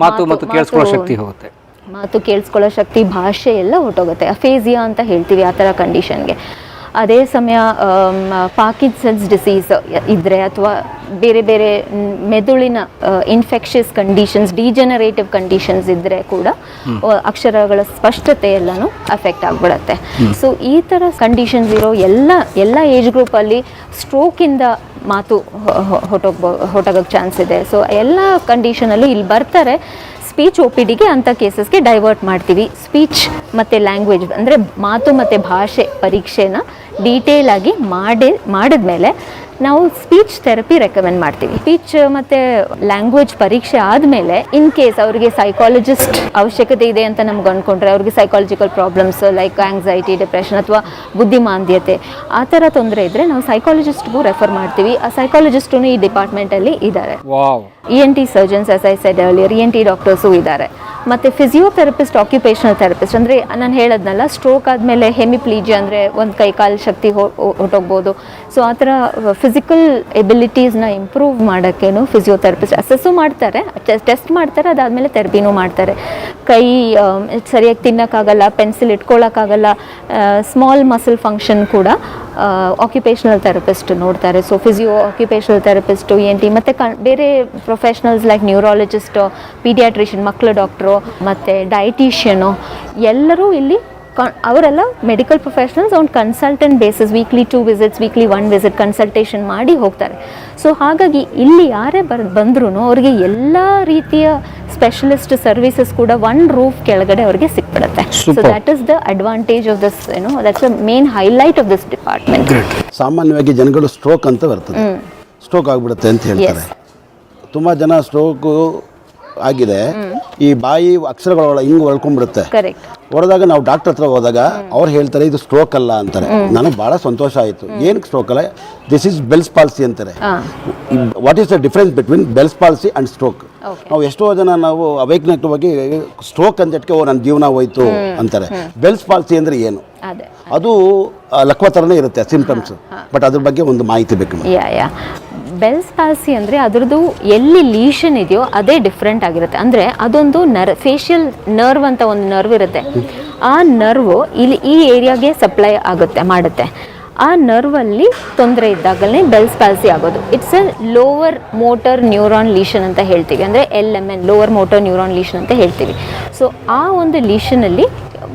ಮಾತು ಕೇಳಿಸ್ಕೊಳ್ಳೋ ಶಕ್ತಿ ಹೋಗುತ್ತೆ, ಮಾತು ಕೇಳಿಸ್ಕೊಳ್ಳೋ ಶಕ್ತಿ, ಭಾಷೆ ಎಲ್ಲ ಹೊಟ್ಟೋಗುತ್ತೆ. ಅಫೇಸಿಯಾ ಅಂತ ಹೇಳ್ತೀವಿ ಆ ಥರ ಕಂಡೀಷನ್ಗೆ. ಅದೇ ಸಮಯ ಪಾರ್ಕಿನ್ಸನ್ಸ್ ಡಿಸೀಸ್ ಇದ್ದರೆ, ಅಥವಾ ಬೇರೆ ಬೇರೆ ಮೆದುಳಿನ ಇನ್ಫೆಕ್ಷಸ್ ಕಂಡೀಷನ್ಸ್, ಡಿಜೆನರೇಟಿವ್ ಕಂಡೀಷನ್ಸ್ ಇದ್ದರೆ ಕೂಡ ಅಕ್ಷರಗಳ ಸ್ಪಷ್ಟತೆ ಎಲ್ಲನೂ ಅಫೆಕ್ಟ್ ಆಗಿಬಿಡತ್ತೆ. ಸೊ ಈ ಥರ ಕಂಡೀಷನ್ಸ್ ಇರೋ ಎಲ್ಲ ಏಜ್ ಗ್ರೂಪಲ್ಲಿ ಸ್ಟ್ರೋಕಿಂದ ಮಾತು ಹೊಟ್ಟೋಗೋಕ್ಕೆ ಚಾನ್ಸ್ ಇದೆ. ಸೊ ಎಲ್ಲ ಕಂಡೀಷನಲ್ಲೂ ಇಲ್ಲಿ ಬರ್ತಾರೆ. ಸ್ಪೀಚ್ OPDಗೆ ಅಂಥ ಕೇಸಸ್ಗೆ ಡೈವರ್ಟ್ ಮಾಡ್ತೀವಿ. ಸ್ಪೀಚ್ ಮತ್ತು ಲ್ಯಾಂಗ್ವೇಜ್ ಅಂದರೆ ಮಾತು ಮತ್ತು ಭಾಷೆ ಪರೀಕ್ಷೆನ ಡೀಟೇಲ್ ಆಗಿ ಮಾಡಿದ್ಮೇಲೆ ನಾವು ಸ್ಪೀಚ್ ಥೆರಪಿ ರೆಕಮೆಂಡ್ ಮಾಡ್ತೀವಿ. ಸ್ಪೀಚ್ ಮತ್ತು ಲ್ಯಾಂಗ್ವೇಜ್ ಪರೀಕ್ಷೆ ಆದಮೇಲೆ ಇನ್ ಕೇಸ್ ಅವರಿಗೆ ಸೈಕಾಲಜಿಸ್ಟ್ ಅವಶ್ಯಕತೆ ಇದೆ ಅಂತ ನಮ್ಗೆ ಅಂದ್ಕೊಂಡ್ರೆ, ಅವ್ರಿಗೆ psychological problems like anxiety, depression ಅಥವಾ ಬುದ್ಧಿಮಾಂದ್ಯತೆ ಆ ಥರ ತೊಂದರೆ ಇದ್ದರೆ ನಾವು ಸೈಕಾಲಜಿಸ್ಟ್ಗೂ ರೆಫರ್ ಮಾಡ್ತೀವಿ. ಆ ಸೈಕಾಲಜಿಸ್ಟೂ ಈ ಡಿಪಾರ್ಟ್ಮೆಂಟಲ್ಲಿ ಇದ್ದಾರೆ. ENT surgeons, as I said earlier, ENT doctors ಇದ್ದಾರೆ. ಮತ್ತು ಫಿಸಿಯೋಥೆರಪಿಸ್ಟ್, ಆಕ್ಯುಪೇಷನಲ್ ಥೆರಪಿಸ್ಟ್, ಅಂದರೆ ನಾನು ಹೇಳೋದ್ನಲ್ಲ, ಸ್ಟ್ರೋಕ್ ಆದಮೇಲೆ ಹೆಮಿಪ್ಲೀಜಿಯಾ ಅಂದರೆ ಒಂದು ಕೈಕಾಲು ಶಕ್ತಿ ಹೊಟ್ಟೋಗ್ಬೋದು. ಸೊ ಆ ಥರ ಫಿಸಿಕಲ್ ಎಬಿಲಿಟೀಸ್ನ ಇಂಪ್ರೂವ್ ಮಾಡೋಕ್ಕೇನು ಫಿಸಿಯೋಥೆರಪಿಸ್ಟ್ ಅಸೆಸ್ಸು ಮಾಡ್ತಾರೆ, ಟೆಸ್ಟ್ ಮಾಡ್ತಾರೆ, ಅದಾದಮೇಲೆ ಥೆರಪಿನೂ ಮಾಡ್ತಾರೆ. ಕೈ ಸರಿಯಾಗಿ ತಿನ್ನೋಕ್ಕಾಗಲ್ಲ, ಪೆನ್ಸಿಲ್ ಇಟ್ಕೊಳ್ಳೋಕ್ಕಾಗಲ್ಲ, ಸ್ಮಾಲ್ ಮಸಲ್ ಫಂಕ್ಷನ್ ಕೂಡ ಆಕ್ಯುಪೇಷನಲ್ ಥೆರಪಿಸ್ಟ್ ನೋಡ್ತಾರೆ. ಸೊ ಆಕ್ಯುಪೇಷನಲ್ ಥೆರಪಿಸ್ಟು, ENT ಮತ್ತು ಬೇರೆ ಪ್ರೊಫೆಷ್ನಲ್ಸ್ ಲೈಕ್ ನ್ಯೂರಾಲಜಿಸ್ಟು, ಪೀಡಿಯಾಟ್ರಿಷಿಯನ್, ಮಕ್ಕಳ ಡಾಕ್ಟ್ರು ಮತ್ತು ಡಯಟಿಷಿಯನು ಎಲ್ಲರೂ ಇಲ್ಲಿ ಅವರೆಲ್ಲ medical professionals on consultant basis, weekly 2 visits, weekly 1 visit consultation ಮಾಡಿ ಹೋಗ್ತಾರೆ. ಸೊ ಹಾಗಾಗಿ ಇಲ್ಲಿ ಯಾರೇ ಬಂದ್ರೂ ಅವ್ರಿಗೆ ಎಲ್ಲ ರೀತಿಯ ಸ್ಪೆಷಲಿಸ್ಟ್ ಸರ್ವಿಸಸ್ ಕೂಡ ಒನ್ ರೂಫ್ ಕೆಳಗಡೆ ಅವ್ರಿಗೆ ಸಿಕ್ಬಿಡುತ್ತೆ. So that is the advantage of this, that's the main highlight of this department. ಸಾಮಾನ್ಯವಾಗಿ ಜನಗಳು ಸ್ಟ್ರೋಕ್ ಅಂತ ಬರ್ತದೆ, ಸ್ಟ್ರೋಕ್ ಆಗಿಬಿಡುತ್ತೆ ಅಂತ ಹೇಳ್ತಾರೆ. ತುಂಬ ಜನ ಸ್ಟ್ರೋಕು ಆಗಿದೆ, ಈ ಬಾಯಿ ಅಕ್ಷರಗಳ ಹಿಂಗೆ ಹೊಳ್ಕೊಂಡ್ಬಿಡುತ್ತೆ. ಹೊಡೆದಾಗ ನಾವು ಡಾಕ್ಟರ್ ಹತ್ರ ಹೋದಾಗ ಅವ್ರು ಹೇಳ್ತಾರೆ ಇದು ಸ್ಟ್ರೋಕ್ ಅಲ್ಲ ಅಂತಾರೆ. ನನಗೆ ಭಾಳ ಸಂತೋಷ ಆಯಿತು. ಏನಕ್ಕೆ ಸ್ಟ್ರೋಕ್ ಅಲ್ಲ, ದಿಸ್ ಈಸ್ ಬೆಲ್ಸ್ ಪಾಲ್ಸಿ ಅಂತಾರೆ. What is the difference between bells policy and stroke? ನಾವು ಎಷ್ಟೋ ಜನ ನಾವು ಅವೈಜ್ಞಾನಿಕವಾಗಿ ಸ್ಟ್ರೋಕ್ ಅಂದಕ್ಕೆ ನನ್ನ ಜೀವನ ಹೋಯ್ತು ಅಂತಾರೆ. ಬೆಲ್ಸ್ ಪಾಲ್ಸಿ ಅಂದರೆ ಏನು? ಅದು ಲಕ್ವ ಥರನೇ ಇರುತ್ತೆ ಸಿಂಪ್ಟಮ್ಸ್, ಬಟ್ ಅದ್ರ ಬಗ್ಗೆ ಒಂದು ಮಾಹಿತಿ ಬೇಕು. ಬೆಲ್ಸ್ ಪಾಲ್ಸಿ ಅಂದರೆ ಅದರದ್ದು ಎಲ್ಲಿ ಲೀಷನ್ ಇದೆಯೋ ಅದೇ ಡಿಫ್ರೆಂಟ್ ಆಗಿರುತ್ತೆ. ಅಂದರೆ ಅದೊಂದು ಫೇಶಿಯಲ್ ನರ್ವ್ ಅಂತ ಒಂದು ನರ್ವ್ ಇರುತ್ತೆ. ಆ ನರ್ವು ಇಲ್ಲಿ ಈ ಏರಿಯಾಗೆ ಸಪ್ಲೈ ಮಾಡುತ್ತೆ. ಆ ನರ್ವಲ್ಲಿ ತೊಂದರೆ ಇದ್ದಾಗಲೇ ಬೆಲ್ಸ್ ಪಾಲ್ಸಿ ಆಗೋದು. It's A lower motor neuron lesion ಅಂತ ಹೇಳ್ತೀವಿ, ಅಂದರೆ LMN, lower motor neuron lesion ಅಂತ ಹೇಳ್ತೀವಿ. ಸೊ ಆ ಒಂದು ಲೀಷನಲ್ಲಿ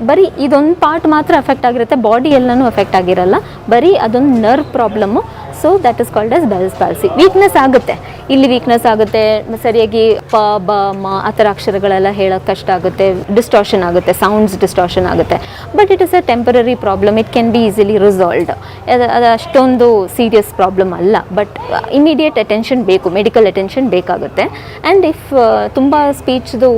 ಬರೀ ಇದೊಂದು ಪಾರ್ಟ್ ಮಾತ್ರ ಅಫೆಕ್ಟ್ ಆಗಿರುತ್ತೆ, ಬಾಡಿ ಎಲ್ಲನೂ ಅಫೆಕ್ಟ್ ಆಗಿರಲ್ಲ, ಬರೀ ಅದೊಂದು nerve problem. So that is called as bells policy. Weakness ಆಗುತ್ತೆ, ಇಲ್ಲಿ ವೀಕ್ನೆಸ್ ಆಗುತ್ತೆ, ಸರಿಯಾಗಿ ಪ ಬ ಮ ಆ ಥರ ಅಕ್ಷರಗಳೆಲ್ಲ ಹೇಳೋಕ್ಕೆ ಕಷ್ಟ ಆಗುತ್ತೆ, ಡಿಸ್ಟಾರ್ಷನ್ ಆಗುತ್ತೆ, ಸೌಂಡ್ಸ್ ಡಿಸ್ಟಾರ್ಷನ್ ಆಗುತ್ತೆ. But it is a temporary problem, it can be easily resolved. ಅದು ಅಷ್ಟೊಂದು ಸೀರಿಯಸ್ ಪ್ರಾಬ್ಲಮ್ ಅಲ್ಲ, ಬಟ್ ಇಮಿಡಿಯೇಟ್ ಅಟೆನ್ಷನ್ ಬೇಕು, ಮೆಡಿಕಲ್ ಅಟೆನ್ಷನ್ ಬೇಕಾಗುತ್ತೆ. ಆ್ಯಂಡ್ ಇಫ್ ತುಂಬ ಸ್ಪೀಚ್ದು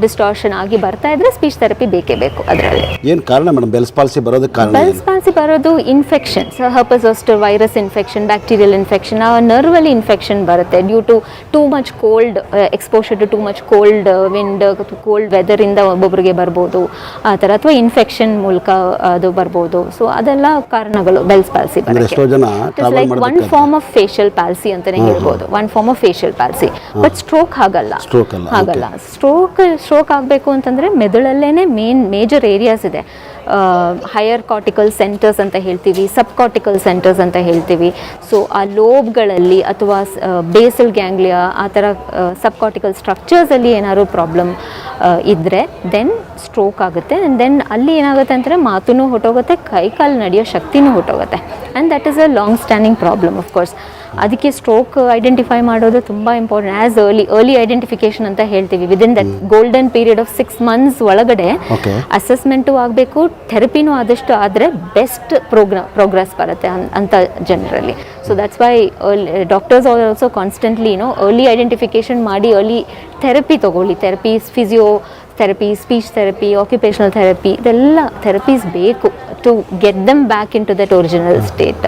ಡಿಸ್ಟಾರ್ಷನ್ ಆಗಿ ಬರ್ತಾ ಇದ್ರೆ ಸ್ಪೀಚ್ ಥೆರಪಿ ಬೇಕೇ ಬೇಕು. ಅದರಲ್ಲಿ ಏನು ಕಾರಣ ಮೇಡಮ್ ಬೆಲ್ಸ್ ಪಾಲ್ಸಿ ಬರೋದಕ್ಕೆ ಕಾರಣ? ಬೆಲ್ಸ್ ಪಾಲ್ಸಿ ಬರೋದು infections, herpes zoster virus infection, bacterial infection, ಆ ನರ್ವಲ್ಲಿ ಇನ್ಫೆಕ್ಷನ್ ಬರುತ್ತೆ due to too much cold exposure to too much cold wind, cold ವೆದರಿಂದ ಒಬ್ಬೊಬ್ಬರಿಗೆ ಬರ್ಬೋದು ಆ ಥರ, ಅಥವಾ ಇನ್ಫೆಕ್ಷನ್ ಮೂಲಕ ಅದು ಬರ್ಬೋದು. ಸೊ ಅದೆಲ್ಲ ಕಾರಣಗಳು ಬೆಲ್ಸ್ ಪಾಲ್ಸಿ ಬರೋಕ್ಕೆ. Like one form of facial palsy ಅಂತಲೇ ಹೇಳ್ಬೋದು, one form of facial palsy. But stroke ಹಾಗಲ್ಲ. ಸ್ಟ್ರೋಕ್ ಆಗಬೇಕು ಅಂತಂದರೆ ಮೆದುಳಲ್ಲೇ ಮೇಜರ್ ಏರಿಯಾಸ್ ಇದೆ. ಹೈಯರ್ ಕಾರ್ಟಿಕಲ್ ಸೆಂಟರ್ಸ್ ಅಂತ ಹೇಳ್ತೀವಿ, ಸಬ್ ಕಾರ್ಟಿಕಲ್ ಸೆಂಟರ್ಸ್ ಅಂತ ಹೇಳ್ತೀವಿ. ಸೊ ಆ ಲೋಬ್ಗಳಲ್ಲಿ ಅಥವಾ ಬೇಸಲ್ ಗ್ಯಾಂಗ್ಲಿಯಾ ಆ ಥರ ಸಬ್ ಕಾರ್ಟಿಕಲ್ ಸ್ಟ್ರಕ್ಚರ್ಸಲ್ಲಿ ಏನಾದ್ರು ಪ್ರಾಬ್ಲಮ್ ಇದ್ದರೆ ದೆನ್ ಸ್ಟ್ರೋಕ್ ಆಗುತ್ತೆ. ಆ್ಯಂಡ್ ದೆನ್ ಅಲ್ಲಿ ಏನಾಗುತ್ತೆ ಅಂದರೆ ಮಾತೂ ಹೊಟ್ಟೋಗುತ್ತೆ, ಕೈಕಾಲು ನಡೆಯೋ ಶಕ್ತಿನೂ ಹೊಟ್ಟೋಗುತ್ತೆ. And that is a long standing problem. Of course ಅದಕ್ಕೆ ಸ್ಟ್ರೋಕ್ ಐಡೆಂಟಿಫೈ ಮಾಡೋದು ತುಂಬ ಇಂಪಾರ್ಟೆಂಟ್. ಆ್ಯಸ್ ಅರ್ಲಿ ಐಡೆಂಟಿಫಿಕೇಶನ್ ಅಂತ ಹೇಳ್ತೀವಿ. Within that golden period of 6 months ಒಳಗಡೆ ಅಸೆಸ್ಮೆಂಟು ಆಗಬೇಕು, ಥೆರಪಿನೂ ಆದಷ್ಟು ಆದರೆ ಬೆಸ್ಟ್ ಪ್ರೋಗ್ರೆಸ್ ಬರುತ್ತೆ ಅಂತ ಜನರಲ್ಲಿ. So that's why doctors are also constantly early identification ಮಾಡಿ ಅರ್ಲಿ ಥೆರಪಿ ತೊಗೊಳ್ಳಿ. Therapy therapy, speech therapy, occupational therapy, ಇದೆಲ್ಲ ಥೆರಪೀಸ್ ಬೇಕು to get them back into that original state.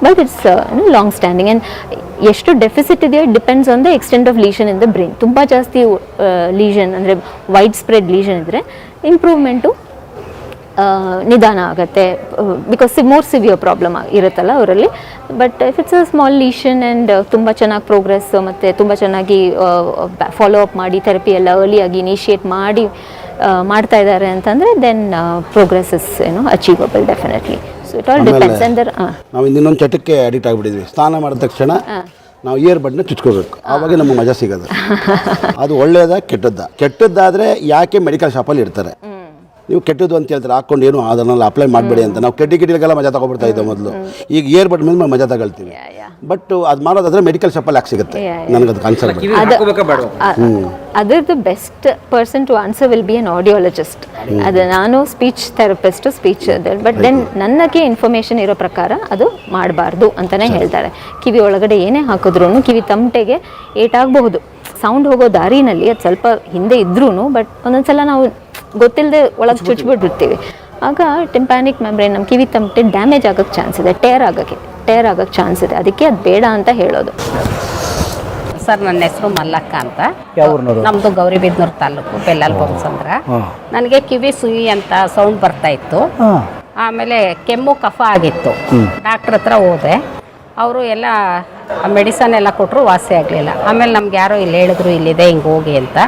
But it's long standing and ಎಷ್ಟು deficit ಇದೆಯೋ it depends on the extent of lesion in the brain. ತುಂಬ ಜಾಸ್ತಿ lesion ಅಂದರೆ widespread lesion ಇದ್ದರೆ improvement ನಿಧಾನ ಆಗುತ್ತೆ, because more severe problem ಇರುತ್ತಲ್ಲ ಅವರಲ್ಲಿ. But if it's a small lesion and ತುಂಬ ಚೆನ್ನಾಗಿ ಪ್ರೋಗ್ರೆಸ್ ಮತ್ತು ತುಂಬ ಚೆನ್ನಾಗಿ ಫಾಲೋ ಅಪ್ ಮಾಡಿ ಥೆರಪಿ ಎಲ್ಲ ಅರ್ಲಿಯಾಗಿ ಇನಿಷಿಯೇಟ್ ಮಾಡಿ ಮಾಡ್ತಾ ಇದ್ದಾರೆ ಅಂತಂದರೆ then progress is achievable definitely. So it all depends. And ನಾವು ಇನ್ನೊಂದು ಚಟಕ್ಕೆ ಅಡಿಕ್ಟ್ ಆಗಿಬಿಟ್ಟಿದ್ವಿ. ಸ್ನಾನ ಮಾಡಿದ ತಕ್ಷಣ ನಾವು ಇಯರ್ ಬಡ್ನ ಚುಚ್ಕೋಬೇಕು, ಆವಾಗ ನಮಗೆ ಮಜಾ ಸಿಗೋದು. ಅದು ಒಳ್ಳೆಯದ ಕೆಟ್ಟದ್ದಾದರೆ ಯಾಕೆ ಮೆಡಿಕಲ್ ಶಾಪಲ್ಲಿ ಇರ್ತಾರೆ. ನೀವು ಕೆಟ್ಟದ್ದು ಅಂತ ಹೇಳ್ತಾರೆ, ಹಾಕೊಂಡು ಏನು ಅದನ್ನೆಲ್ಲ ಅಪ್ಲೈ ಮಾಡಬೇಡಿ ಅಂತ. ನಾವು ಕೆಟ್ಟಿಗೆಲ್ಲ ಮಜಾ ತಗೊಬಿಡ್ತಾ ಇದ್ದೋ ಮೊದಲು. ಈಗ ಇಯರ್ ಬಡ್ ಮೇಲೆ ಮಜಾ ತಗೊಳ್ತೀವಿ. ಬಟ್ ಅದು ಮಾಡೋದಾದ್ರೆ ಮೆಡಿಕಲ್ ಶಾಪಲ್ಲಿ ಯಾಕೆ ಸಿಗುತ್ತೆ? ನನಗದು ಕಾನ್ಸೆಪ್ಟ್. ಅದರದ್ದು best person to answer will be an audiologist. ಅದು ನಾನು speech therapist, speech but then ನನಗೆ ಇನ್ಫಾರ್ಮೇಷನ್ ಇರೋ ಪ್ರಕಾರ ಅದು ಮಾಡಬಾರ್ದು ಅಂತಲೇ ಹೇಳ್ತಾರೆ. ಕಿವಿ ಒಳಗಡೆ ಏನೇ ಹಾಕಿದ್ರು ಕಿವಿ ತಮಟೆಗೆ ಏಟಾಗಬಹುದು, ಸೌಂಡ್ ಹೋಗೋ ದಾರಿನಲ್ಲಿ ಅದು ಸ್ವಲ್ಪ ಹಿಂದೆ ಇದ್ರೂ ಬಟ್ ಒಂದೊಂದ್ಸಲ ನಾವು ಗೊತ್ತಿಲ್ಲದೆ ಒಳಗೆ ಚುಚ್ಚಿಬಿಟ್ಟಿರ್ತೀವಿ. ಆಗ ಟಿಂಪ್ಯಾನಿಕ್ ಮೆಂಬ್ರೇನ್ ನಮ್ಮ ಕಿವಿ ತಮಟೆ ಡ್ಯಾಮೇಜ್ ಆಗೋಕ್ಕೆ ಚಾನ್ಸ್ ಇದೆ, ಟೇರ್ ಆಗೋಕ್ಕೆ ಚಾನ್ಸ್ ಇದೆ. ಅದಕ್ಕೆ ಅದು ಬೇಡ ಅಂತ ಹೇಳೋದು. ಸರ್, ನನ್ನ ಹೆಸರು ಮಲ್ಲಕ್ಕ ಅಂತ. ನಮ್ಮದು ಗೌರಿಬಿದನೂರು ತಾಲೂಕು, ಬೆಲ್ಲಲ್ ಬೊಮ್ಮಸಂದ್ರ. ನನಗೆ ಕಿವಿ ಸುಯಿ ಅಂತ ಸೌಂಡ್ ಬರ್ತಾ ಇತ್ತು. ಆಮೇಲೆ ಕೆಮ್ಮು ಕಫ ಆಗಿತ್ತು. ಡಾಕ್ಟ್ರ್ ಹತ್ರ ಹೋದೆ. ಅವರು ಎಲ್ಲ ಮೆಡಿಸನ್ ಎಲ್ಲ ಕೊಟ್ಟರು, ವಾಸಿ ಆಗಲಿಲ್ಲ. ಆಮೇಲೆ ನಮ್ಗೆ ಯಾರೋ ಇಲ್ಲಿ ಹೇಳಿದ್ರು ಇಲ್ಲಿದೆ ಹಿಂಗೆ ಹೋಗಿ ಅಂತ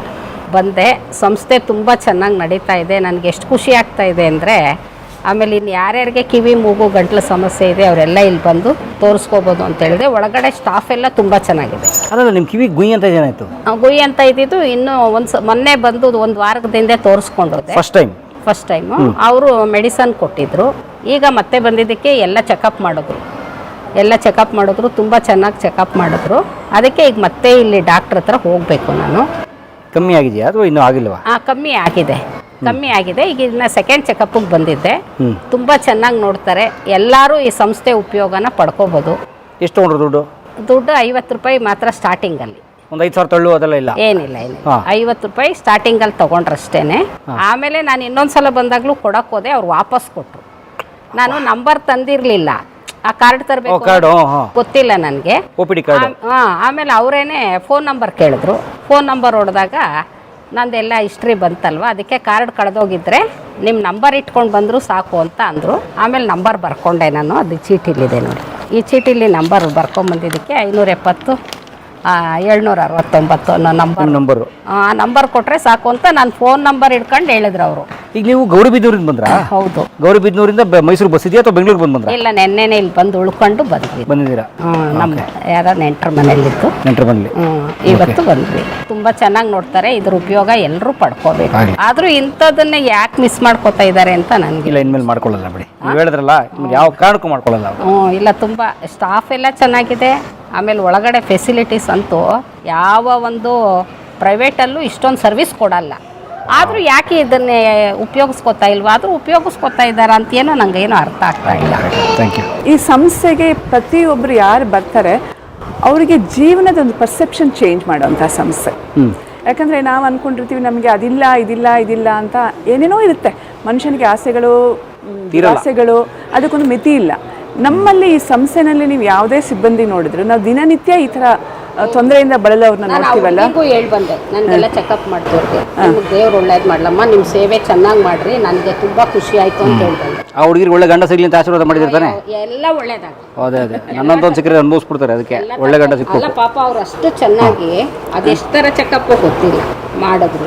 ಬಂದೆ. ಸಂಸ್ಥೆ ತುಂಬ ಚೆನ್ನಾಗಿ ನಡೀತಾ ಇದೆ. ನನಗೆ ಎಷ್ಟು ಖುಷಿ ಆಗ್ತಾ ಇದೆ ಅಂದರೆ, ಆಮೇಲೆ ಇನ್ನು ಯಾರ್ಯಾರಿಗೆ ಕಿವಿ ಮೂಗು ಗಂಟ್ಲು ಸಮಸ್ಯೆ ಇದೆ ಅವರೆಲ್ಲ ಇಲ್ಲಿ ಬಂದು ತೋರಿಸ್ಕೋಬೋದು ಅಂತ ಹೇಳಿದೆ. ಒಳಗಡೆ ಸ್ಟಾಫ್ ಎಲ್ಲ ತುಂಬ ಚೆನ್ನಾಗಿದೆ. ಅಲ್ಲ, ನಿಮ್ಮ ಕಿವಿ ಗುಯ್ ಅಂತ ಏನಾಯಿತು? ಗುಯ್ ಅಂತ ಇದ್ದಿದ್ದು ಇನ್ನೂ ಮೊನ್ನೆ ಬಂದು ಒಂದು ವಾರದಿಂದ ತೋರಿಸ್ಕೊಂಡೋದೆ. ಫಸ್ಟ್ ಟೈಮು ಅವರು ಮೆಡಿಸನ್ ಕೊಟ್ಟಿದ್ರು. ಈಗ ಮತ್ತೆ ಬಂದಿದ್ದಕ್ಕೆ ಎಲ್ಲ ಚೆಕಪ್ ಮಾಡಿದ್ರು, ತುಂಬ ಚೆನ್ನಾಗಿ ಚೆಕಪ್ ಮಾಡಿದ್ರು. ಅದಕ್ಕೆ ಈಗ ಮತ್ತೆ ಇಲ್ಲಿ ಡಾಕ್ಟ್ರ್ ಹತ್ರ ಹೋಗಬೇಕು ನಾನು. ಕಮ್ಮಿ ಆಗಿದೆಯಾ ಅಥವಾ ಇನ್ನೂ ಆಗಿಲ್ವಾ? ಕಮ್ಮಿ ಆಗಿದೆ. ಈಗ ಇನ್ನು ಸೆಕೆಂಡ್ ಚೆಕಪ್ಗೆ ಬಂದಿದ್ದೆ. ತುಂಬ ಚೆನ್ನಾಗಿ ನೋಡ್ತಾರೆ. ಎಲ್ಲರೂ ಈ ಸಂಸ್ಥೆ ಉಪಯೋಗನ ಪಡ್ಕೋಬೋದು. ಎಷ್ಟು ತೊಗೊಂಡ್ರು ದುಡ್ಡು 50 ರೂಪಾಯಿ ಮಾತ್ರ ಸ್ಟಾರ್ಟಿಂಗಲ್ಲಿ. ಒಂದು 5,000 ತಳ್ಳು ಅದೆಲ್ಲ ಇಲ್ಲ? ಏನಿಲ್ಲ 50 ರೂಪಾಯಿ ಸ್ಟಾರ್ಟಿಂಗಲ್ಲಿ ತೊಗೊಂಡ್ರಷ್ಟೇನೆ. ಆಮೇಲೆ ನಾನು ಇನ್ನೊಂದ್ಸಲ ಬಂದಾಗಲೂ ಕೊಡಕ್ಕೆ ಹೋದೆ, ಅವ್ರು ವಾಪಸ್ ಕೊಟ್ಟರು. ನಾನು ನಂಬರ್ ತಂದಿರಲಿಲ್ಲ, ಆ ಕಾರ್ಡ್ ತರಬೇಕು ಗೊತ್ತಿಲ್ಲ ನನಗೆ. ಆಮೇಲೆ ಅವರೇನೆ ಫೋನ್ ನಂಬರ್ ಕೇಳಿದ್ರು. ಫೋನ್ ನಂಬರ್ ಹೊಡೆದಾಗ ನಂದೆಲ್ಲ ಹಿಸ್ಟ್ರಿ ಬಂತಲ್ವ, ಅದಕ್ಕೆ ಕಾರ್ಡ್ ಕಳೆದೋಗಿದ್ರೆ ನಿಮ್ಮ ನಂಬರ್ ಇಟ್ಕೊಂಡು ಬಂದರೂ ಸಾಕು ಅಂತ ಅಂದರು. ಆಮೇಲೆ ನಂಬರ್ ಬರ್ಕೊಂಡೆ ನಾನು. ಅದು ಚೀಟಿಲಿದೆ ನೋಡಿ, ಈ ಚೀಟಿಲಿ ನಂಬರ್ ಬರ್ಕೊಂಬಂದಿದ್ದಕ್ಕೆ 570 769 ಅನ್ನೋ ನಂಬರು. ಆ ನಂಬರ್ ಕೊಟ್ಟರೆ ಸಾಕು ಅಂತ ನಾನು ಫೋನ್ ನಂಬರ್ ಇಟ್ಕೊಂಡು ಹೇಳಿದ್ರು ಅವರು. ಈಗ ನೀವು ಗೌರಿಬಿದನೂರಿಂದ ಬಂದ್ರಾ? ಹೌದು. ಗೌರಿಬಿದನೂರಿಂದ ಮೈಸೂರು ಬಸ್ ಇದೆಯಾ ಅಥವಾ ಬೆಂಗಳೂರು ಬಂದ್ರಾ? ಇಲ್ಲ, ನೆನ್ನೆನೇ ಇಲ್ಲಿ ಬಂದು ಉಳ್ಕೊಂಡು ಬಂದಿದ್ದೀರಾ? ನಮ್ಮ ಯಾರ ನೆಂಟರ ಮನೇಲಿತ್ತು. ಇವತ್ತು ಬಂದ್ವಿ. ತುಂಬ ಚೆನ್ನಾಗಿ ನೋಡ್ತಾರೆ. ಇದ್ರ ಉಪಯೋಗ ಎಲ್ಲರೂ ಪಡ್ಕೋಬೇಕು. ಆದರೂ ಇಂಥದನ್ನ ಯಾಕೆ ಮಿಸ್ ಮಾಡ್ಕೋತಾ ಇದ್ದಾರೆ ಅಂತ ನನಗೆ. ಇಲ್ಲ, ಇನ್ಮೇಲೆ ಮಾಡ್ಕೊಳ್ಳಲ್ಲ ಬಿಡಿ, ನೀವು ಹೇಳಿದ್ರಲ್ಲ, ಯಾವ ಕಾರಣಕ್ಕೂ ಮಾಡ್ಕೊಳ್ಳಲ್ಲ. ಇಲ್ಲ, ತುಂಬ ಸ್ಟಾಫ್ ಎಲ್ಲ ಚೆನ್ನಾಗಿದೆ. ಆಮೇಲೆ ಒಳಗಡೆ ಫೆಸಿಲಿಟೀಸ್ ಅಂತೂ ಯಾವ ಒಂದು ಪ್ರೈವೇಟಲ್ಲೂ ಇಷ್ಟೊಂದು ಸರ್ವಿಸ್ ಕೊಡಲ್ಲ. ಆದರೂ ಯಾಕೆ ಇದನ್ನೇ ಉಪಯೋಗಿಸ್ಕೊತಾ ಇಲ್ವಾ? ಆದರೂ ಉಪಯೋಗಿಸ್ಕೊತಾ ಇದ್ದಾರೆ ಅಂತ ಏನೋ ನನಗೇನೋ ಅರ್ಥ ಆಗ್ತಾ ಇಲ್ಲ. ಈ ಸಂಸ್ಥೆಗೆ ಪ್ರತಿಯೊಬ್ಬರು ಯಾರು ಬರ್ತಾರೆ ಅವರಿಗೆ ಜೀವನದ ಒಂದು ಪರ್ಸೆಪ್ಷನ್ ಚೇಂಜ್ ಮಾಡೋಂಥ ಸಂಸ್ಥೆ. ಯಾಕಂದರೆ ನಾವು ಅಂದ್ಕೊಂಡಿರ್ತೀವಿ ನಮಗೆ ಇದಿಲ್ಲ ಅಂತ ಏನೇನೋ ಇರುತ್ತೆ. ಮನುಷ್ಯನಿಗೆ ಆಸೆಗಳು ಅದಕ್ಕೊಂದು ಮಿತಿ ಇಲ್ಲ. ನಮ್ಮಲ್ಲಿ ಈ ಸಂಸ್ಥೆನಲ್ಲಿ ನೀವು ಯಾವುದೇ ಸಿಬ್ಬಂದಿ ನೋಡಿದ್ರು ನಾವು ದಿನನಿತ್ಯ ಈ ಥರ ತೊಂದರೆಯಿಂದ ಬಳಲವ್ರನ್ನ ನೋಡ್ತೀವಲ್ಲ. ಹೇಳಿ ಬಂದೆ, ನನಗೆಲ್ಲ ಚೆಕಪ್ ಮಾಡ್ತೀವಿ, ದೇವ್ರು ಒಳ್ಳೇದು ಮಾಡ್ಲಮ್ಮ, ನಿಮ್ಮ ಸೇವೆ ಚೆನ್ನಾಗಿ ಮಾಡ್ರಿ, ನನಗೆ ತುಂಬ ಖುಷಿ ಆಯಿತು ಅಂತ ಹೇಳ್ಬಂದೆ. ಆ ಹುಡುಗಿರು ಒಳ್ಳೆ ಗಂಡ ಸಿಗ್ಲಿ ಅಂತ ಆಶೀರ್ವಾದ ಮಾಡಿದಿರ್ತಾನೆ. ಎಲ್ಲ ಒಳ್ಳೇದಾಗ. ಅದೇ ನನ್ನಂತೊಂದು ಸಿಕ್ಕರೆ ಅನುಭವಿಸ್ಬಿಡ್ತಾರೆ. ಅದಕ್ಕೆ ಒಳ್ಳೆ ಗಂಡ ಸಿಕ್ಕು. ಅಲ್ಲ ಪಾಪ ಅವ್ರು ಅಷ್ಟು ಚೆನ್ನಾಗಿ ಅದೆಷ್ಟು ಥರ ಚೆಕಪ್ ಗೊತ್ತಿಲ್ಲ ಮಾಡಿದ್ರು.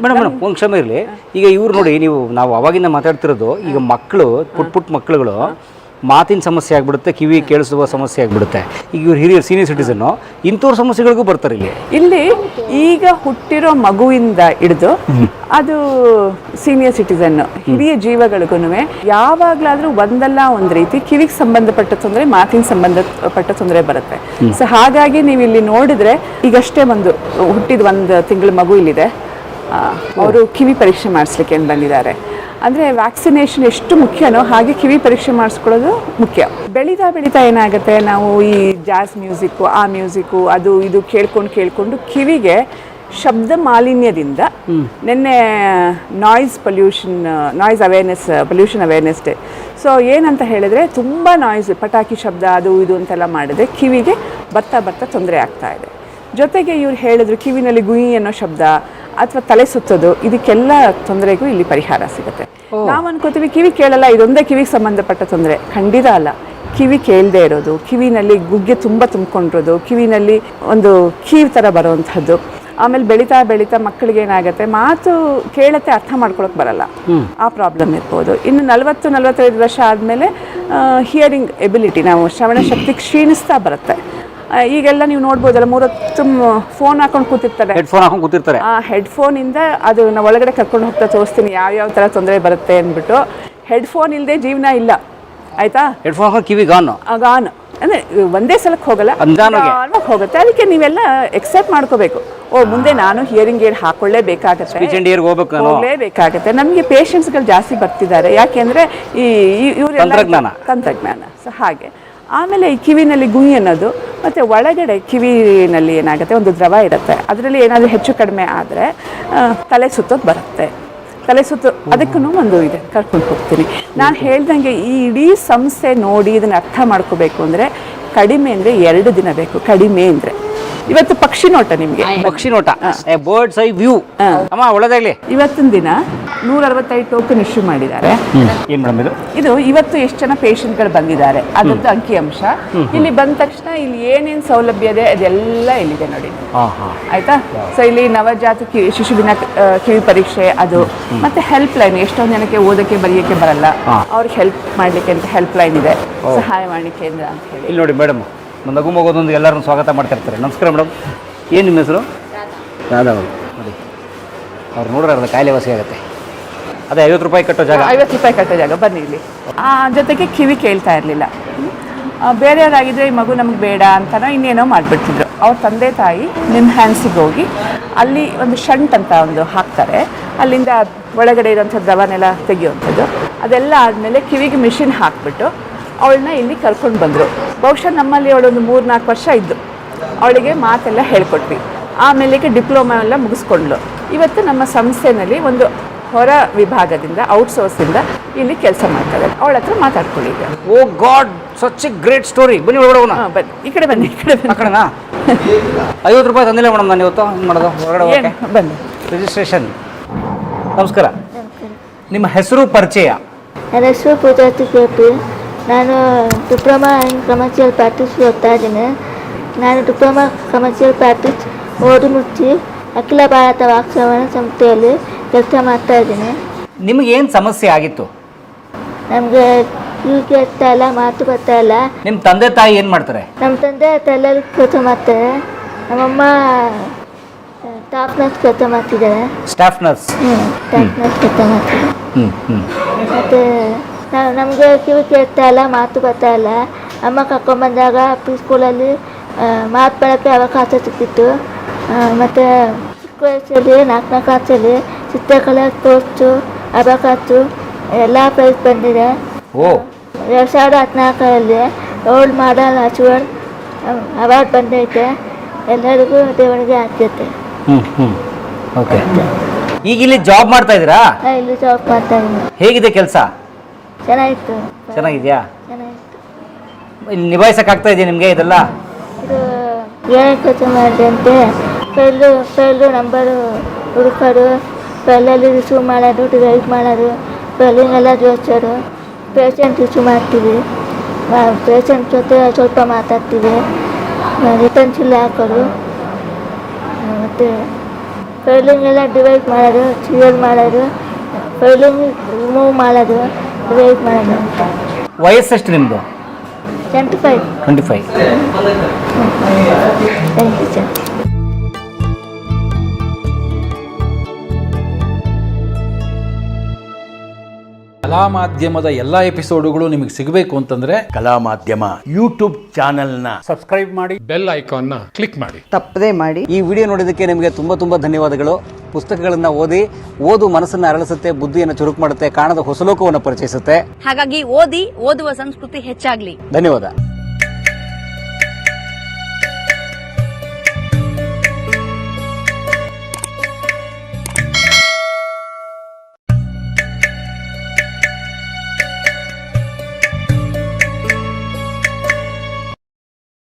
ಮೇಡಮ್ ಒಂದು ಕ್ಷಮೆ ಇರಲಿ. ಈಗ ಇವ್ರು ನೋಡಿ, ನಾವು ಅವಾಗಿಂದ ಮಾತಾಡ್ತಿರೋದು, ಈಗ ಮಕ್ಕಳು ಪುಟ್ಟ ಮಕ್ಕಳುಗಳು ಮಾತಿನ ಸಮಸ್ಯೆ ಆಗಿಬಿಡುತ್ತೆ, ಕಿವಿ ಕೇಳಿಸುವ ಸಮಸ್ಯೆ ಆಗಿಬಿಡುತ್ತೆ. ಈಗ ಇವ್ರು ಹಿರಿಯರು ಸೀನಿಯರ್ ಸಿಟಿಸನ್ನು ಇಂಥವ್ರ ಸಮಸ್ಯೆಗಳಿಗೂ ಬರ್ತಾರೆ ಇಲ್ಲಿ. ಈಗ ಹುಟ್ಟಿರೋ ಮಗುವಿಂದ ಹಿಡಿದು ಅದು ಸೀನಿಯರ್ ಸಿಟಿಸನ್ನು ಹಿರಿಯ ಜೀವಗಳಿಗೂ ಯಾವಾಗಲಾದರೂ ಒಂದಲ್ಲ ಒಂದು ರೀತಿ ಕಿವಿಗೆ ಸಂಬಂಧಪಟ್ಟ ತೊಂದರೆ, ಮಾತಿನ ಸಂಬಂಧಪಟ್ಟ ತೊಂದರೆ ಬರುತ್ತೆ. ಸೊ ಹಾಗಾಗಿ ನೀವು ಇಲ್ಲಿ ನೋಡಿದ್ರೆ ಈಗಷ್ಟೇ ಹುಟ್ಟಿದ 1 ತಿಂಗಳ ಮಗು ಇಲ್ಲಿದೆ. ಅವರು ಕಿವಿ ಪರೀಕ್ಷೆ ಮಾಡಿಸ್ಲಿಕ್ಕೆ ಬಂದಿದ್ದಾರೆ. ಅಂದರೆ ವ್ಯಾಕ್ಸಿನೇಷನ್ ಎಷ್ಟು ಮುಖ್ಯನೋ ಹಾಗೆ ಕಿವಿ ಪರೀಕ್ಷೆ ಮಾಡಿಸ್ಕೊಳ್ಳೋದು ಮುಖ್ಯ. ಬೆಳೀತಾ ಏನಾಗುತ್ತೆ, ನಾವು ಈ ಜಾಸ್ ಮ್ಯೂಸಿಕ್ಕು, ಆ ಮ್ಯೂಸಿಕ್ಕು, ಅದು ಇದು ಕೇಳ್ಕೊಂಡು ಕಿವಿಗೆ ಶಬ್ದ ಮಾಲಿನ್ಯದಿಂದ ನಿನ್ನೆ ನಾಯ್ಸ್ ಅವೇರ್ನೆಸ್ ಡೇ. ಸೊ ಏನಂತ ಹೇಳಿದ್ರೆ ತುಂಬ ನಾಯ್ಸ್, ಪಟಾಕಿ ಶಬ್ದ ಅದು ಇದು ಅಂತೆಲ್ಲ ಮಾಡಿದ್ರೆ ಕಿವಿಗೆ ಬರ್ತಾ ತೊಂದರೆ ಆಗ್ತಾ ಇದೆ. ಜೊತೆಗೆ ಇವ್ರು ಹೇಳಿದ್ರು ಕಿವಿನಲ್ಲಿ ಗುಯಿ ಅನ್ನೋ ಶಬ್ದ ಅಥವಾ ತಲೆ ಸುತ್ತೋದು, ಇದಕ್ಕೆಲ್ಲ ತೊಂದರೆಗೂ ಇಲ್ಲಿ ಪರಿಹಾರ ಸಿಗುತ್ತೆ. ನಾವು ಅನ್ಕೋತೀವಿ ಕಿವಿ ಕೇಳಲ್ಲ, ಇದೊಂದೇ ಕಿವಿಗೆ ಸಂಬಂಧಪಟ್ಟ ತೊಂದರೆ. ಖಂಡಿತ ಅಲ್ಲ. ಕಿವಿ ಕೇಳದೆ ಇರೋದು, ಕಿವಿನಲ್ಲಿ ಗುಗ್ಗೆ ತುಂಬ ತುಂಬಿಕೊಂಡಿರೋದು, ಕಿವಿನಲ್ಲಿ ಒಂದು ಕೀವ್ ಥರ ಬರೋವಂಥದ್ದು, ಆಮೇಲೆ ಬೆಳೀತಾ ಮಕ್ಕಳಿಗೆ ಏನಾಗುತ್ತೆ, ಮಾತು ಕೇಳತ್ತೆ ಅರ್ಥ ಮಾಡ್ಕೊಳಕ್ಕೆ ಬರಲ್ಲ, ಆ ಪ್ರಾಬ್ಲಮ್ ಇರ್ಬೋದು. ಇನ್ನು 40-45 ವರ್ಷ ಆದಮೇಲೆ ಹಿಯರಿಂಗ್ ಎಬಿಲಿಟಿ, ನಾವು ಶ್ರವಣ ಶಕ್ತಿ ಕ್ಷೀಣಿಸ್ತಾ ಬರುತ್ತೆ. ಈಗೆಲ್ಲ ನೀವು ನೋಡ್ಬೋದಲ್ಲ, 3 ಹೊತ್ತು ಫೋನ್ ಹಾಕೊಂಡು ಕೂತಿರ್ತಾರೆ. ಆ ಹೆಡ್ಫೋನಿಂದ ಅದು ನಾವು ಒಳಗಡೆ ಕರ್ಕೊಂಡು ಹೋಗ್ತಾ ತೋರಿಸ್ತೀನಿ ಯಾವ ಥರ ತೊಂದರೆ ಬರುತ್ತೆ ಅಂದ್ಬಿಟ್ಟು. ಹೆಡ್ಫೋನ್ ಇಲ್ಲದೆ ಜೀವನ ಇಲ್ಲ, ಆಯ್ತಾ? ಹೆಡ್ಫೋನ್ ಕಿವಿ ಗಾನ್ ಅಂದರೆ ಒಂದೇ ಸಲಕ್ಕೆ ಹೋಗಲ್ಲ, ಹೋಗುತ್ತೆ. ಅದಕ್ಕೆ ನೀವೆಲ್ಲ ಎಕ್ಸೆಪ್ಟ್ ಮಾಡ್ಕೋಬೇಕು. ಮುಂದೆ ನಾನು ಹಿಯರಿಂಗ್ ಏಡ್ ಹೋಗಲೇಬೇಕಾಗತ್ತೆ. ನಮಗೆ ಪೇಷಂಟ್ಸ್ಗಳು ಜಾಸ್ತಿ ಬರ್ತಿದ್ದಾರೆ, ಯಾಕೆಂದರೆ ತಂತ್ರಜ್ಞಾನ. ಸೊ ಹಾಗೆ ಆಮೇಲೆ ಈ ಕಿವಿನಲ್ಲಿ ಗುಯಿ ಅನ್ನೋದು, ಮತ್ತು ಒಳಗಡೆ ಕಿವಿನಲ್ಲಿ ಏನಾಗುತ್ತೆ, ಒಂದು ದ್ರವ ಇರುತ್ತೆ, ಅದರಲ್ಲಿ ಏನಾದರೂ ಹೆಚ್ಚು ಕಡಿಮೆ ಆದರೆ ತಲೆ ಸುತ್ತೋದು ಬರುತ್ತೆ. ತಲೆ ಸುತ್ತು ಅದಕ್ಕೂ ಒಂದು ಇದೆ, ಕರ್ಕೊಂಡು ಹೋಗ್ತೀನಿ. ನಾನು ಹೇಳ್ದಂಗೆ ಈ ಇಡೀ ಸಂಸ್ಥೆ ನೋಡಿ ಇದನ್ನು ಅರ್ಥ ಮಾಡ್ಕೋಬೇಕು ಅಂದರೆ ಕಡಿಮೆ ಅಂದರೆ 2 ದಿನ ಬೇಕು. ಕಡಿಮೆ ಅಂದರೆ ಇವತ್ತು ಪಕ್ಷಿ ನೋಟ, ನಿಮಗೆ ಪಕ್ಷಿ ನೋಟ, ಬರ್ಡ್ಸ್ ಐ ವ್ಯೂ. ಅಮ್ಮ ಒಳ್ಳೆದಾಗಲಿ. ಇವತ್ತಿನ ದಿನ 165 ಟೋಕನ್ ಇಶ್ಯೂ ಮಾಡಿದ್ದಾರೆ. ಏನು ಮೇಡಮ್ ಇದು ಇವತ್ತು ಎಷ್ಟು ಜನ ಪೇಷಂಟ್ಗಳು ಬಂದಿದ್ದಾರೆ ಅದರದ್ದು ಅಂಕಿಅಂಶ. ಇಲ್ಲಿ ಬಂದ ತಕ್ಷಣ ಇಲ್ಲಿ ಏನೇನು ಸೌಲಭ್ಯ ಇದೆ ಅದೆಲ್ಲ ಇಲ್ಲಿದೆ ನೋಡಿ, ಆಯ್ತಾ? ಸೊ ಇಲ್ಲಿ ನವಜಾತ ಶಿಶುವಿನ ಕಿವಿ ಪರೀಕ್ಷೆ, ಅದು ಮತ್ತೆ ಹೆಲ್ಪ್ ಲೈನ್. ಎಷ್ಟೊಂದು ಜನಕ್ಕೆ ಓದಕ್ಕೆ ಬರೆಯೋಕ್ಕೆ ಬರಲ್ಲ, ಅವ್ರಿಗೆ ಹೆಲ್ಪ್ ಮಾಡಲಿಕ್ಕೆ ಅಂತ ಹೆಲ್ಪ್ ಲೈನ್ ಇದೆ, ಸಹಾಯವಾಣಿ ಕೇಂದ್ರ ಅಂತ ಹೇಳಿ. ಇಲ್ಲಿ ನೋಡಿ ಮೇಡಮ್, ನಗು ಮಗೋದೊಂದು ಎಲ್ಲರನ್ನು ಸ್ವಾಗತ ಮಾಡ್ತಿರ್ತಾರೆ. ನಮಸ್ಕಾರ ಮೇಡಮ್, ಏನು ನಿಮ್ಮ ಹೆಸರು? ಯಾದವ್. ನೋಡಿ ಅವ್ರು ನೋಡ್ರೆ ಅದು ಕಾಯಿಲೆ ವಾಸಿ ಆಗುತ್ತೆ. ಅದೇ 50 ರೂಪಾಯಿ ಕಟ್ಟೋ ಜಾಗ. 50 ರೂಪಾಯಿ ಕಟ್ಟೋ ಜಾಗ. ಬನ್ನಿ ಇಲ್ಲಿ. ಜೊತೆಗೆ ಕಿವಿ ಕೇಳ್ತಾ ಇರಲಿಲ್ಲ. ಬೇರೆಯವರಾಗಿದ್ದರೆ ಈ ಮಗು ನಮಗೆ ಬೇಡ ಅಂತನೋ ಇನ್ನೇನೋ ಮಾಡಿಬಿಡ್ತಿದ್ರು. ಅವ್ರ ತಂದೆ ತಾಯಿ ನಿಮ್ಹ್ಯಾನ್ಸಿಗೆ ಹೋಗಿ ಅಲ್ಲಿ ಒಂದು ಶಂಟ್ ಅಂತ ಒಂದು ಹಾಕ್ತಾರೆ, ಅಲ್ಲಿಂದ ಒಳಗಡೆ ಇರೋಂಥ ದ್ರವನೆಲ್ಲ ತೆಗೆಯುವಂಥದ್ದು. ಅದೆಲ್ಲ ಆದಮೇಲೆ ಕಿವಿಗೆ ಮಿಷಿನ್ ಹಾಕಿಬಿಟ್ಟು ಅವಳನ್ನ ಇಲ್ಲಿ ಕರ್ಕೊಂಡು ಬಂದರು. ಬಹುಶಃ ನಮ್ಮಲ್ಲಿ ಅವಳೊಂದು 3-4 ವರ್ಷ ಇದ್ದು ಅವಳಿಗೆ ಮಾತೆಲ್ಲ ಹೇಳ್ಕೊಟ್ವಿ. ಆಮೇಲೆ ಡಿಪ್ಲೊಮಾ ಎಲ್ಲ ಮುಗಿಸ್ಕೊಂಡ್ಳು. ಇವತ್ತು ನಮ್ಮ ಸಂಸ್ಥೆಯಲ್ಲಿ ಒಂದು ಹೊರ ವಿಭಾಗದಿಂದ, ಔಟ್ಸೋರ್ಸಿಂದ ಇಲ್ಲಿ ಕೆಲಸ ಮಾಡ್ತಾರೆ. ಅವಳ ಹತ್ರ ಮಾತಾಡ್ಕೊಳ್ಳಿ ಈಗ. Oh god, such a great story. ಬನ್ನಿ ಒಳಗಡೆ ಹೋಗೋಣ. ಬನ್ನಿ, ಈ ಕಡೆ ಬನ್ನಿ. ಆ ಕಡೆನಾ? 50 ರೂಪಾಯಿ ತಂದಿಲ್ಲ ಮೇಡಮ್ ನಾನು ಇವತ್ತು. ಹಿಂಗೆ ಮಾಡೋದು ಹೊರಗಡೆ ಹೋಗೋಕ್ಕೆ? ಬನ್ನಿ. ರಿಜಿಸ್ಟ್ರೇಷನ್. ನಮಸ್ಕಾರ. ನಿಮ್ಮ ಹೆಸರು, ಪರಿಚಯ? ನನ್ನ ಹೆಸರು ಪೂಜಾತಿ ಕೆಪಿ. ನಾನು ಡಿಪ್ಲೊಮಾ ಇನ್ ಕಮರ್ಷಿಯಲ್ ಪ್ರಾಕ್ಟೀಸ್ ಓದ್ತಾ ಇದ್ದೀನಿ. ನಾನು ಡಿಪ್ಲೊಮಾ ಕಮರ್ಷಿಯಲ್ ಪ್ರಾಕ್ಟೀಸ್ ಓದಿ ಮುಚ್ಚಿ ಅಖಿಲ ಭಾರತ ವಾಕ್ಶ್ರವಣ ಸಂಸ್ಥೆಯಲ್ಲಿ ಕೆಲಸ ಮಾಡ್ತಾ ಇದ್ದೀನಿ. ನಿಮಗೆ ಏನು ಸಮಸ್ಯೆ ಆಗಿತ್ತು? ನಮಗೆ ಕಿವಿ ಕೇಳ್ತಾ ಇಲ್ಲ, ಮಾತು ಬರ್ತಾ ಇಲ್ಲ. ನಿಮ್ಮ ತಂದೆ ತಾಯಿ ಏನು ಮಾಡ್ತಾರೆ? ನಮ್ಮ ತಂದೆ ತಲೆಯಲ್ಲಿ ಕೆಲಸ ಮಾಡ್ತಾರೆ. ನಮ್ಮಮ್ಮ ಸ್ಟಾಫ್ ನರ್ಸ್ ಕೆಲಸ ಮಾಡ್ತಿದ್ದಾರೆ. Staff nurse? ಸ್ಟಾಫ್ ನರ್ಸ್ ಕೆಲಸ ಮಾಡ್ತಿದ್ದಾರೆ. ಮತ್ತು ನಮಗೆ ಕಿವಿ ಕೇಳ್ತಾ ಇಲ್ಲ, ಮಾತು ಬರ್ತಾ ಇಲ್ಲ. ಅಮ್ಮ ಕರ್ಕೊಂಡ್ಬಂದಾಗ ಪ್ರೀ ಸ್ಕೂಲಲ್ಲಿ ಮಾತು ಬೆಳಕ್ಕೆ ಅವಕಾಶ ಸಿಕ್ಕಿತ್ತು. ಮತ್ತು ಚಿಕ್ಕ ವಯಸ್ಸಲ್ಲಿ 4ನೇ ಕ್ಲಾಸಲ್ಲಿ ಚಿತ್ರಕಲೆ, ಸ್ಪೋರ್ಟ್ಸು, ಅಬಕಾಸು ಎಲ್ಲ ಪ್ರೈಸ್ ಬಂದಿದೆ. 2014ರಲ್ಲಿ ರೋಲ್ ಮಾಡಲ್ ಅಚೀವರ್ ಅವಾರ್ಡ್ ಬಂದೈತೆ. ಎಲ್ಲರಿಗೂ ದೇವರಿಗೆ ಆದ್ಯತೆ. ಓಕೆ. ಈಗ ಇಲ್ಲಿ ಜಾಬ್ ಮಾಡ್ತಾ ಇದ್ದೀರಾ? ಇಲ್ಲಿ ಜಾಬ್ ಮಾಡ್ತಾ ಇದ್ದೀನಿ. ಹೇಗಿದೆ ಕೆಲಸ? ಚೆನ್ನಾಗಿತ್ತು. ಚೆನ್ನಾಗಿದೆಯಾ? ಚೆನ್ನಾಗಿತ್ತು. ಇಲ್ಲಿ ನಿಭಾಯಿಸೋಕ್ಕಾಗ್ತಾ ಇದೆಯಾ ನಿಮಗೆ ಇದೆಲ್ಲ? ಇದು ಏನೇ ಕೆಲಸ ಮಾಡಿದೆ ಅಂತೆ, ಫೈಲು ನಂಬರು ಹುಡುಕೋದು, ಫೈಲಲ್ಲಿ ರಿಸೀವ್ ಮಾಡೋದು, ಡಿವೈಡ್ ಮಾಡೋದು, ಫೈಲಿಂಗೆಲ್ಲ ಜೋಡಿಸೋದು, ಪೇಷಂಟ್ ರಿಸೀವ್ ಮಾಡ್ತೀವಿ, ಪೇಷಂಟ್ ಜೊತೆ ಸ್ವಲ್ಪ ಮಾತಾಡ್ತೀವಿ, ರಿಟರ್ನ್ ಚಿಲ್ಲ ಹಾಕೋದು, ಮತ್ತು ಫೈಲಿಂಗೆಲ್ಲ ಡಿವೈಡ್ ಮಾಡೋದು, ಸೀರಿಯಲ್ ಮಾಡೋದು, ಫೈಲಿಂಗ್ ರಿಮೂವ್ ಮಾಡೋದು, ಡಿವೈಡ್ ಮಾಡೋದು ಅಂತ. ವಯಸ್ಸೆಷ್ಟು ನಿಮ್ಮದು? 25. 25. Thank you sir. ಕಲಾ ಮಾಧ್ಯಮದ ಎಲ್ಲ ಎಪಿಸೋಡುಗಳು ನಿಮಗೆ ಸಿಗಬೇಕು ಅಂತಂದ್ರೆ ಕಲಾ ಮಾಧ್ಯಮ ಯೂಟ್ಯೂಬ್ ಚಾನೆಲ್ನ ಸಬ್ಸ್ಕ್ರೈಬ್ ಮಾಡಿ, ಬೆಲ್ ಐಕಾನ್ನ ಕ್ಲಿಕ್ ಮಾಡಿ, ತಪ್ಪದೇ ಮಾಡಿ. ಈ ವಿಡಿಯೋ ನೋಡಿದ್ದಕ್ಕೆ ನಿಮಗೆ ತುಂಬ ಧನ್ಯವಾದಗಳು. ಪುಸ್ತಕಗಳನ್ನು ಓದು ಮನಸ್ಸನ್ನು ಅರಳಿಸುತ್ತೆ, ಬುದ್ಧಿಯನ್ನು ಚುರುಕು ಮಾಡುತ್ತೆ, ಕಾಣದ ಹೊಸ ಲೋಕವನ್ನು ಪರಿಚಯಿಸುತ್ತೆ. ಹಾಗಾಗಿ ಓದುವ ಸಂಸ್ಕೃತಿ ಹೆಚ್ಚಾಗ್ಲಿ. ಧನ್ಯವಾದ.